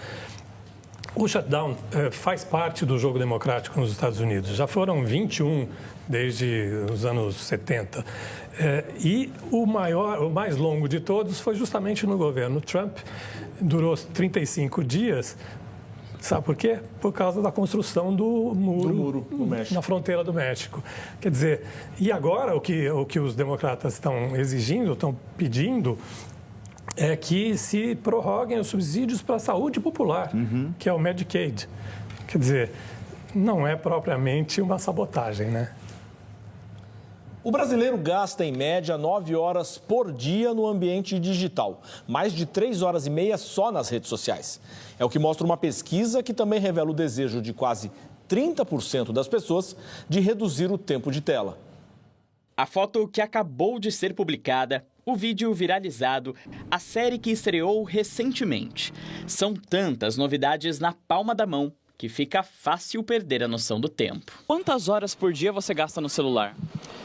O shutdown faz parte do jogo democrático nos Estados Unidos. Já foram 21 desde os anos 70. E o mais longo de todos foi justamente no governo Trump. Durou 35 dias. Sabe por quê? Por causa da construção do muro na fronteira do México. Quer dizer, e agora o que os democratas estão exigindo, estão pedindo, é que se prorroguem os subsídios para a saúde popular, que é o Medicaid. Quer dizer, não é propriamente uma sabotagem, né? O brasileiro gasta, em média, 9 horas por dia no ambiente digital. Mais de 3 horas e meia só nas redes sociais. É o que mostra uma pesquisa que também revela o desejo de quase 30% das pessoas de reduzir o tempo de tela. A foto que acabou de ser publicada, o vídeo viralizado, a série que estreou recentemente. São tantas novidades na palma da mão que fica fácil perder a noção do tempo. Quantas horas por dia você gasta no celular?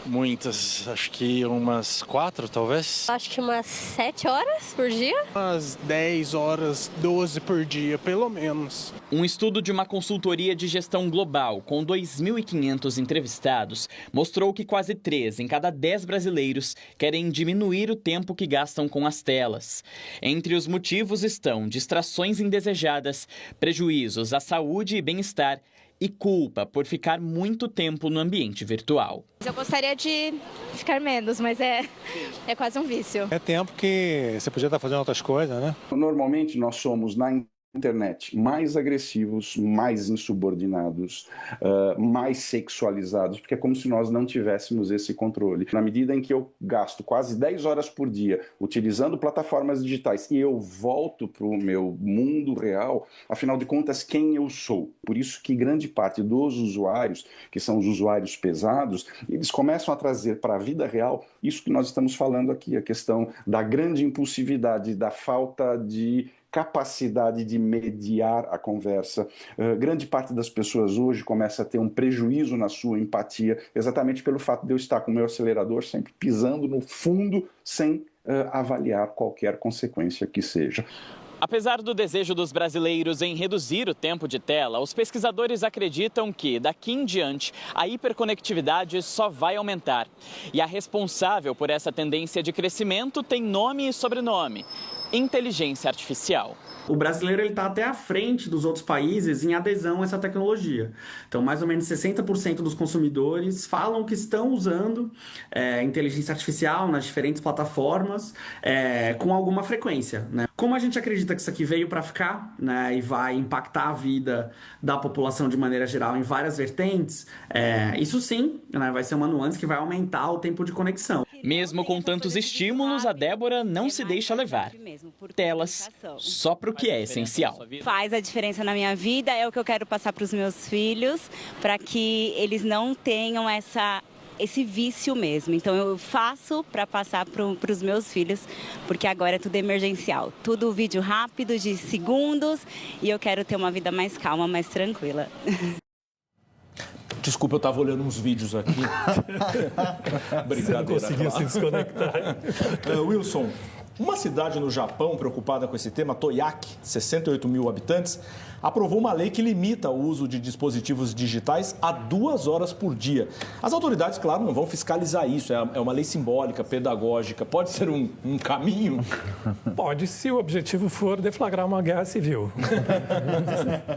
Muitas, acho que umas 4, talvez. Acho que umas 7 horas por dia. Umas 10 horas, 12 por dia, pelo menos. Um estudo de uma consultoria de gestão global com 2.500 entrevistados mostrou que quase 3 em cada 10 brasileiros querem diminuir o tempo que gastam com as telas. Entre os motivos estão distrações indesejadas, prejuízos à saúde e bem-estar e culpa por ficar muito tempo no ambiente virtual. Eu gostaria de ficar menos, mas é quase um vício. É tempo que você podia estar fazendo outras coisas, né? Normalmente nós somos na internet mais agressivos, mais insubordinados, mais sexualizados, porque é como se nós não tivéssemos esse controle. Na medida em que eu gasto quase 10 horas por dia utilizando plataformas digitais e eu volto para o meu mundo real, afinal de contas, quem eu sou? Por isso que grande parte dos usuários, que são os usuários pesados, eles começam a trazer para a vida real isso que nós estamos falando aqui, a questão da grande impulsividade, da falta de capacidade de mediar a conversa. Grande parte das pessoas hoje começa a ter um prejuízo na sua empatia, exatamente pelo fato de eu estar com o meu acelerador sempre pisando no fundo, sem avaliar qualquer consequência que seja. Apesar do desejo dos brasileiros em reduzir o tempo de tela, os pesquisadores acreditam que, daqui em diante, a hiperconectividade só vai aumentar. E a responsável por essa tendência de crescimento tem nome e sobrenome: inteligência artificial. O brasileiro está até à frente dos outros países em adesão a essa tecnologia. Então, mais ou menos 60% dos consumidores falam que estão usando inteligência artificial nas diferentes plataformas com alguma frequência, né? Como a gente acredita que isso aqui veio para ficar, né, e vai impactar a vida da população de maneira geral em várias vertentes, isso sim, né, vai ser uma nuance que vai aumentar o tempo de conexão. Mesmo com tantos estímulos, a Débora não se deixa levar. Telas só para o que é essencial. Faz a diferença na minha vida, é o que eu quero passar para os meus filhos, para que eles não tenham esse vício mesmo. Então eu faço para passar para os meus filhos, porque agora é tudo emergencial. Tudo vídeo rápido, de segundos, e eu quero ter uma vida mais calma, mais tranquila. Desculpa, eu estava olhando uns vídeos aqui. Você não conseguia se desconectar. Wilson, uma cidade no Japão preocupada com esse tema, Toyaki, 68 mil habitantes, aprovou uma lei que limita o uso de dispositivos digitais a 2 horas por dia. As autoridades, claro, não vão fiscalizar isso, é uma lei simbólica, pedagógica. Pode ser um caminho? Pode, se o objetivo for deflagrar uma guerra civil.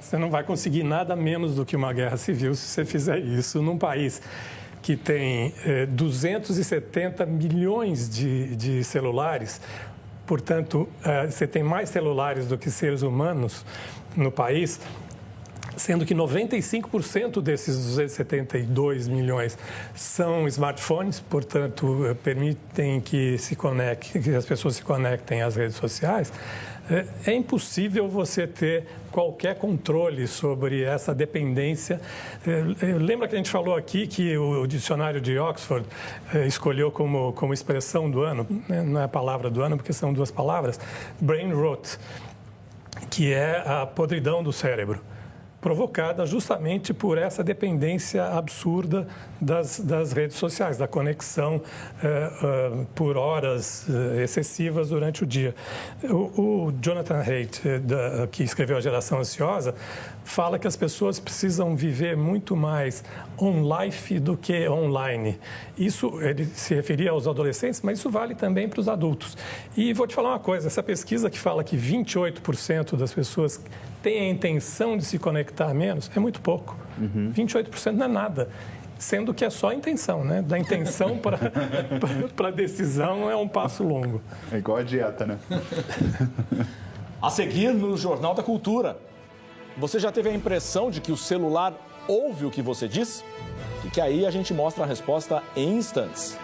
Você não vai conseguir nada menos do que uma guerra civil se você fizer isso num país que tem 270 milhões de celulares. Portanto, você tem mais celulares do que seres humanos no país, sendo que 95% desses 272 milhões são smartphones, portanto, permitem que as pessoas se conectem às redes sociais. É impossível você ter qualquer controle sobre essa dependência. Lembra que a gente falou aqui que o dicionário de Oxford escolheu como expressão do ano, não é a palavra do ano, porque são 2 palavras, brain rot, que é a podridão do cérebro, provocada justamente por essa dependência absurda das redes sociais, da conexão por horas excessivas durante o dia. O Jonathan Haidt, que escreveu A Geração Ansiosa, fala que as pessoas precisam viver muito mais on-life do que online. Isso, ele se referia aos adolescentes, mas isso vale também para os adultos. E vou te falar uma coisa, essa pesquisa que fala que 28% das pessoas têm a intenção de se conectar menos, é muito pouco. 28% não é nada. Sendo que é só a intenção, né? Da intenção para a decisão é um passo longo. É igual a dieta, né? A seguir, no Jornal da Cultura. Você já teve a impressão de que o celular ouve o que você diz? E que aí a gente mostra a resposta em instantes.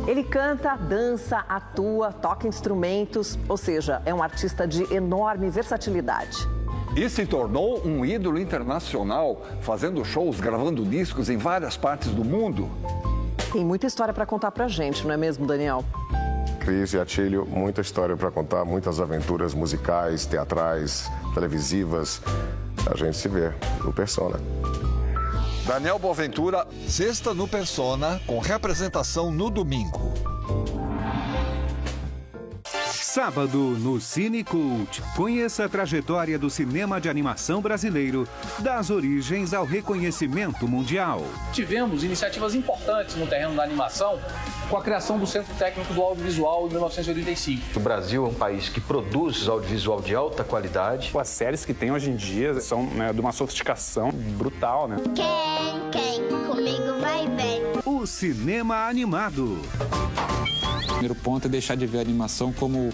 Ele canta, dança, atua, toca instrumentos, ou seja, é um artista de enorme versatilidade. E se tornou um ídolo internacional, fazendo shows, gravando discos em várias partes do mundo. Tem muita história para contar pra gente, não é mesmo, Daniel? Cris e Atílio, muita história para contar, muitas aventuras musicais, teatrais, televisivas. A gente se vê no Persona. Daniel Boaventura, sexta no Persona, com representação no domingo. Sábado, no Cine Cult, conheça a trajetória do cinema de animação brasileiro, das origens ao reconhecimento mundial. Tivemos iniciativas importantes no terreno da animação, com a criação do Centro Técnico do Audiovisual em 1985. O Brasil é um país que produz audiovisual de alta qualidade. As séries que tem hoje em dia são de uma sofisticação brutal, né? Quem comigo vai ver. O cinema animado. O primeiro ponto é deixar de ver a animação como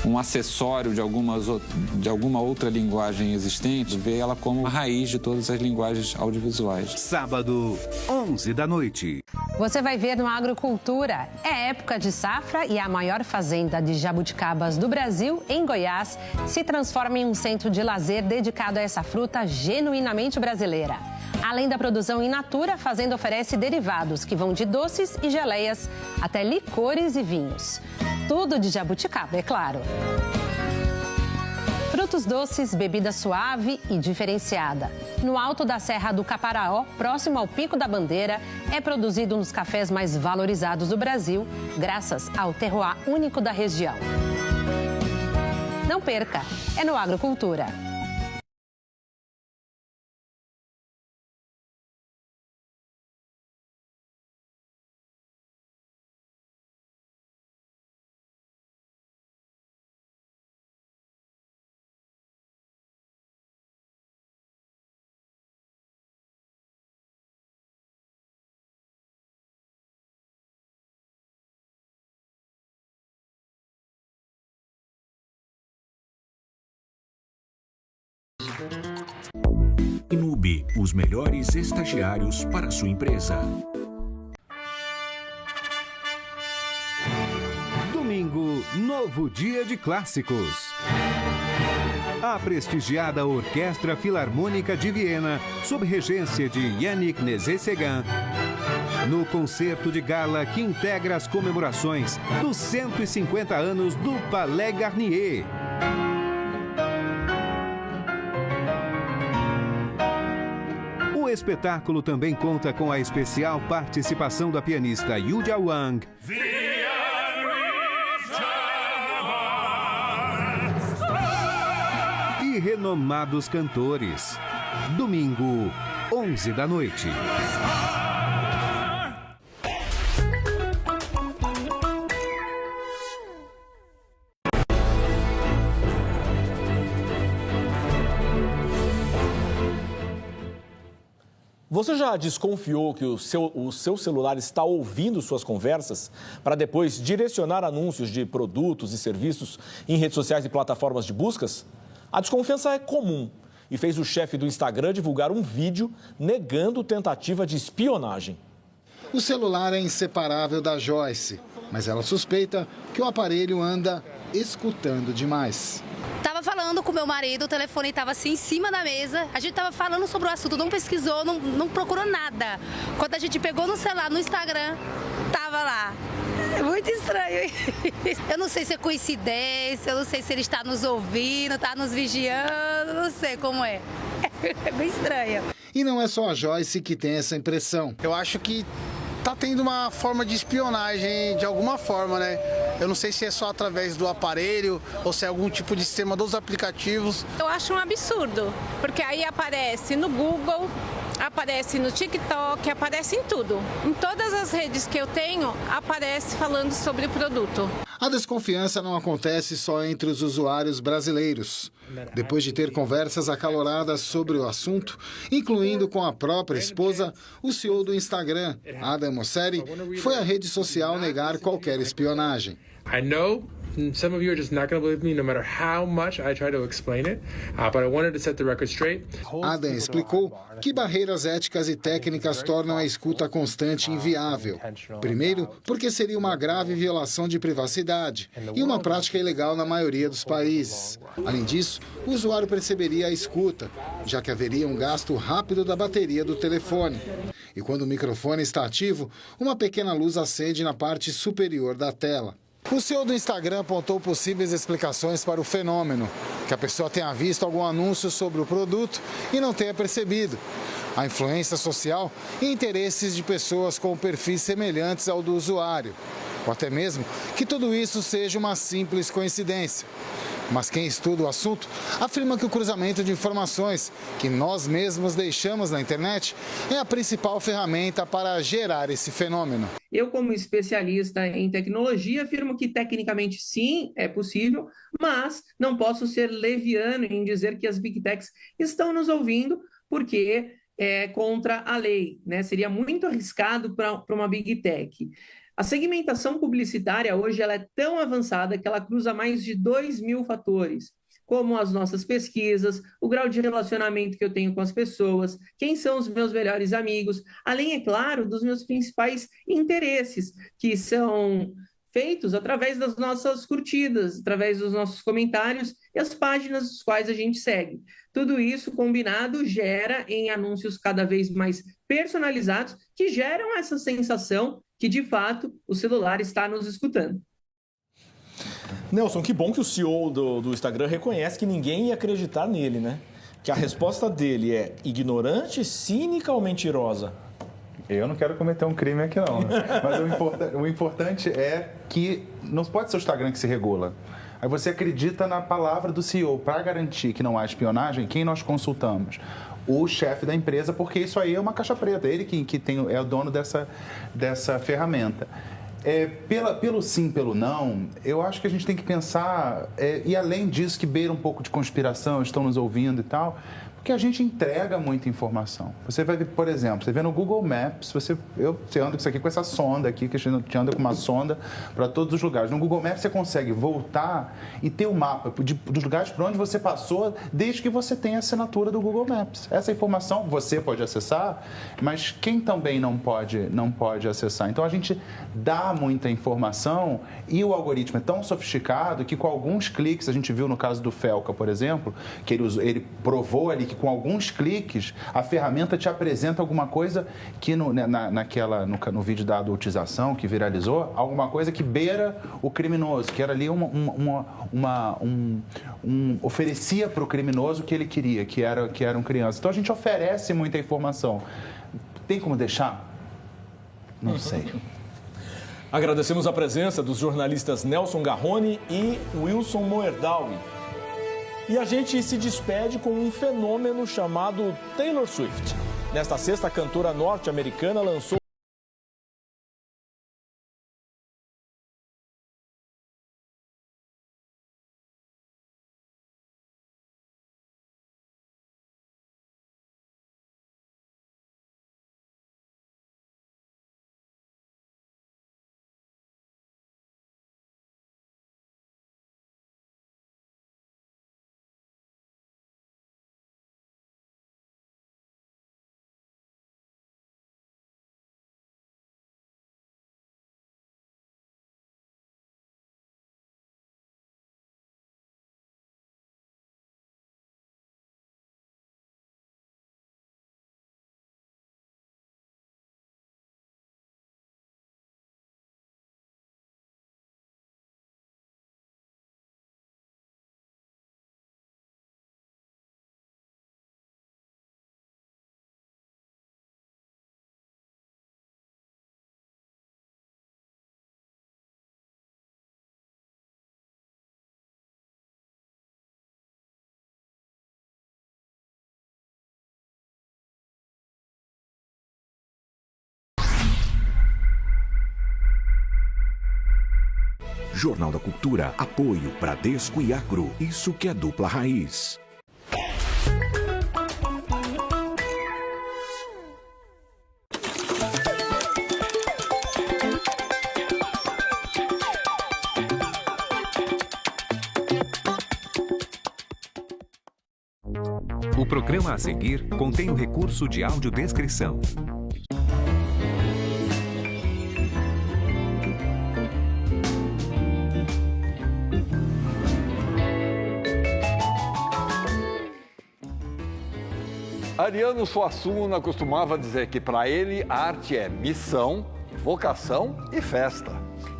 um acessório de alguma outra linguagem existente, ver ela como a raiz de todas as linguagens audiovisuais. Sábado, 11 da noite. Você vai ver no Agrocultura. É época de safra e a maior fazenda de jabuticabas do Brasil, em Goiás, se transforma em um centro de lazer dedicado a essa fruta genuinamente brasileira. Além da produção in natura, a fazenda oferece derivados que vão de doces e geleias até licores e vinhos. Tudo de jabuticaba, é claro. Frutos frutos doces, bebida suave e diferenciada. No alto da Serra do Caparaó, próximo ao Pico da Bandeira, é produzido um dos cafés mais valorizados do Brasil, graças ao terroir único da região. Não perca, é no Agrocultura. Inube, os melhores estagiários para a sua empresa. Domingo, novo dia de clássicos. A prestigiada Orquestra Filarmônica de Viena, sob regência de Yannick Nézet-Séguin, no concerto de gala que integra as comemorações dos 150 anos do Palais Garnier. O espetáculo também conta com a especial participação da pianista Yuja Wang e renomados cantores. Domingo, 11 da noite. Você já desconfiou que o seu celular está ouvindo suas conversas para depois direcionar anúncios de produtos e serviços em redes sociais e plataformas de buscas? A desconfiança é comum e fez o chefe do Instagram divulgar um vídeo negando tentativa de espionagem. O celular é inseparável da Joyce, mas ela suspeita que o aparelho anda escutando demais. Tava falando com meu marido, o telefone estava assim em cima da mesa. A gente tava falando sobre o assunto, não pesquisou, não procurou nada. Quando a gente pegou no celular, no Instagram, tava lá. É muito estranho. Eu não sei se é coincidência, eu não sei se ele está nos ouvindo, está nos vigiando, não sei como é. É bem estranho. E não é só a Joyce que tem essa impressão. Eu acho que tá tendo uma forma de espionagem de alguma forma, né? Eu não sei se é só através do aparelho ou se é algum tipo de sistema dos aplicativos. Eu acho um absurdo, porque aí aparece no Google, aparece no TikTok, aparece em tudo. Em todas as redes que eu tenho, aparece falando sobre o produto. A desconfiança não acontece só entre os usuários brasileiros. Depois de ter conversas acaloradas sobre o assunto, incluindo com a própria esposa, o CEO do Instagram, Adam Mosseri, foi à rede social negar qualquer espionagem. I know some of you are just not going to believe me no matter how much I try to explain it, but I wanted to set the record straight. Adam explicou que barreiras éticas e técnicas tornam a escuta constante inviável. Primeiro, porque seria uma grave violação de privacidade e uma prática ilegal na maioria dos países. Além disso, o usuário perceberia a escuta, já que haveria um gasto rápido da bateria do telefone. E quando o microfone está ativo, uma pequena luz acende na parte superior da tela. O CEO do Instagram apontou possíveis explicações para o fenômeno, que a pessoa tenha visto algum anúncio sobre o produto e não tenha percebido. A influência social e interesses de pessoas com perfis semelhantes ao do usuário. Ou até mesmo que tudo isso seja uma simples coincidência. Mas quem estuda o assunto afirma que o cruzamento de informações que nós mesmos deixamos na internet é a principal ferramenta para gerar esse fenômeno. Eu, como especialista em tecnologia, afirmo que tecnicamente sim, é possível, mas não posso ser leviano em dizer que as Big Techs estão nos ouvindo porque é contra a lei, né? Seria muito arriscado para uma Big Tech. A segmentação publicitária hoje ela é tão avançada que ela cruza mais de 2.000 fatores, como as nossas pesquisas, o grau de relacionamento que eu tenho com as pessoas, quem são os meus melhores amigos, além, é claro, dos meus principais interesses, que são feitos através das nossas curtidas, através dos nossos comentários e as páginas dos quais a gente segue. Tudo isso combinado gera em anúncios cada vez mais personalizados que geram essa sensação que, de fato, o celular está nos escutando. Nelson, que bom que o CEO do Instagram reconhece que ninguém ia acreditar nele, né? Que a resposta dele é ignorante, cínica ou mentirosa? Eu não quero cometer um crime aqui, não. Mas o importante é que não pode ser o Instagram que se regula. Aí você acredita na palavra do CEO. Para garantir que não há espionagem, quem nós consultamos? O chefe da empresa, porque isso aí é uma caixa preta. Ele que é o dono dessa ferramenta. Pelo sim, pelo não, eu acho que a gente tem que pensar, e além disso, que beira um pouco de conspiração, estão nos ouvindo e tal, porque a gente entrega muita informação. Você vai ver, por exemplo, você vê no Google Maps, você anda com isso aqui, com essa sonda aqui, que a gente anda com uma sonda para todos os lugares. No Google Maps você consegue voltar e ter o mapa dos lugares por onde você passou, desde que você tenha a assinatura do Google Maps. Essa informação você pode acessar, mas quem também não pode acessar. Então a gente dá muita informação e o algoritmo é tão sofisticado que com alguns cliques, a gente viu no caso do Felca, por exemplo, que ele provou ali que com alguns cliques a ferramenta te apresenta alguma coisa que no vídeo da adultização que viralizou, alguma coisa que beira o criminoso, que era ali oferecia para o criminoso o que ele queria, que eram crianças. Então a gente oferece muita informação. Tem como deixar? Não sei. Agradecemos a presença dos jornalistas Nelson Garrone e Wilson Moerdawi. E a gente se despede com um fenômeno chamado Taylor Swift. Nesta sexta, a cantora norte-americana lançou Jornal da Cultura, apoio Bradesco e Agro. Isso que é dupla raiz. O programa a seguir contém o recurso de audiodescrição. Ariano Suassuna costumava dizer que para ele a arte é missão, vocação e festa.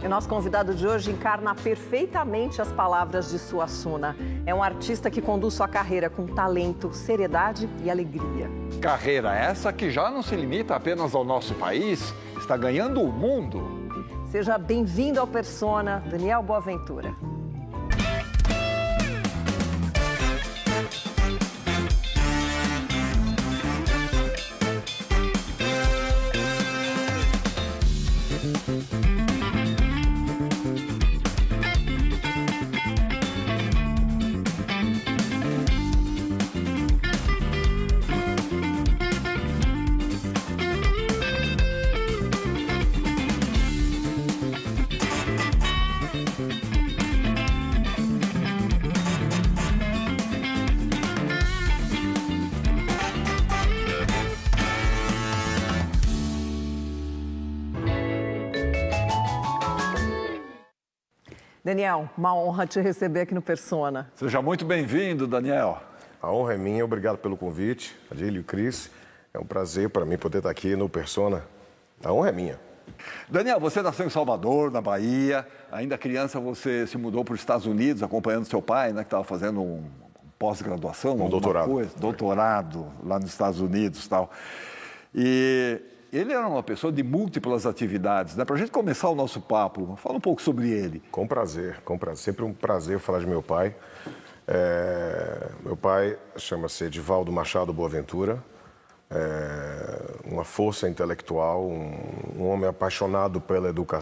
E nosso convidado de hoje encarna perfeitamente as palavras de Suassuna. É um artista que conduz sua carreira com talento, seriedade e alegria. Carreira essa que já não se limita apenas ao nosso país, está ganhando o mundo. Seja bem-vindo ao Persona, Daniel Boaventura. Daniel, uma honra te receber aqui no Persona. Seja muito bem-vindo, Daniel. A honra é minha, obrigado pelo convite. Adílio e Cris, é um prazer para mim poder estar aqui no Persona. A honra é minha. Daniel, você nasceu em Salvador, na Bahia. Ainda criança, você se mudou para os Estados Unidos, acompanhando seu pai, né, que estava fazendo um pós-graduação, um doutorado. Doutorado lá nos Estados Unidos e tal. E ele era uma pessoa de múltiplas atividades, né? Para a gente começar o nosso papo, fala um pouco sobre ele. Com prazer. Sempre um prazer falar de meu pai. Meu pai chama-se Edivaldo Machado Boaventura. Uma força intelectual, um homem apaixonado pela educação.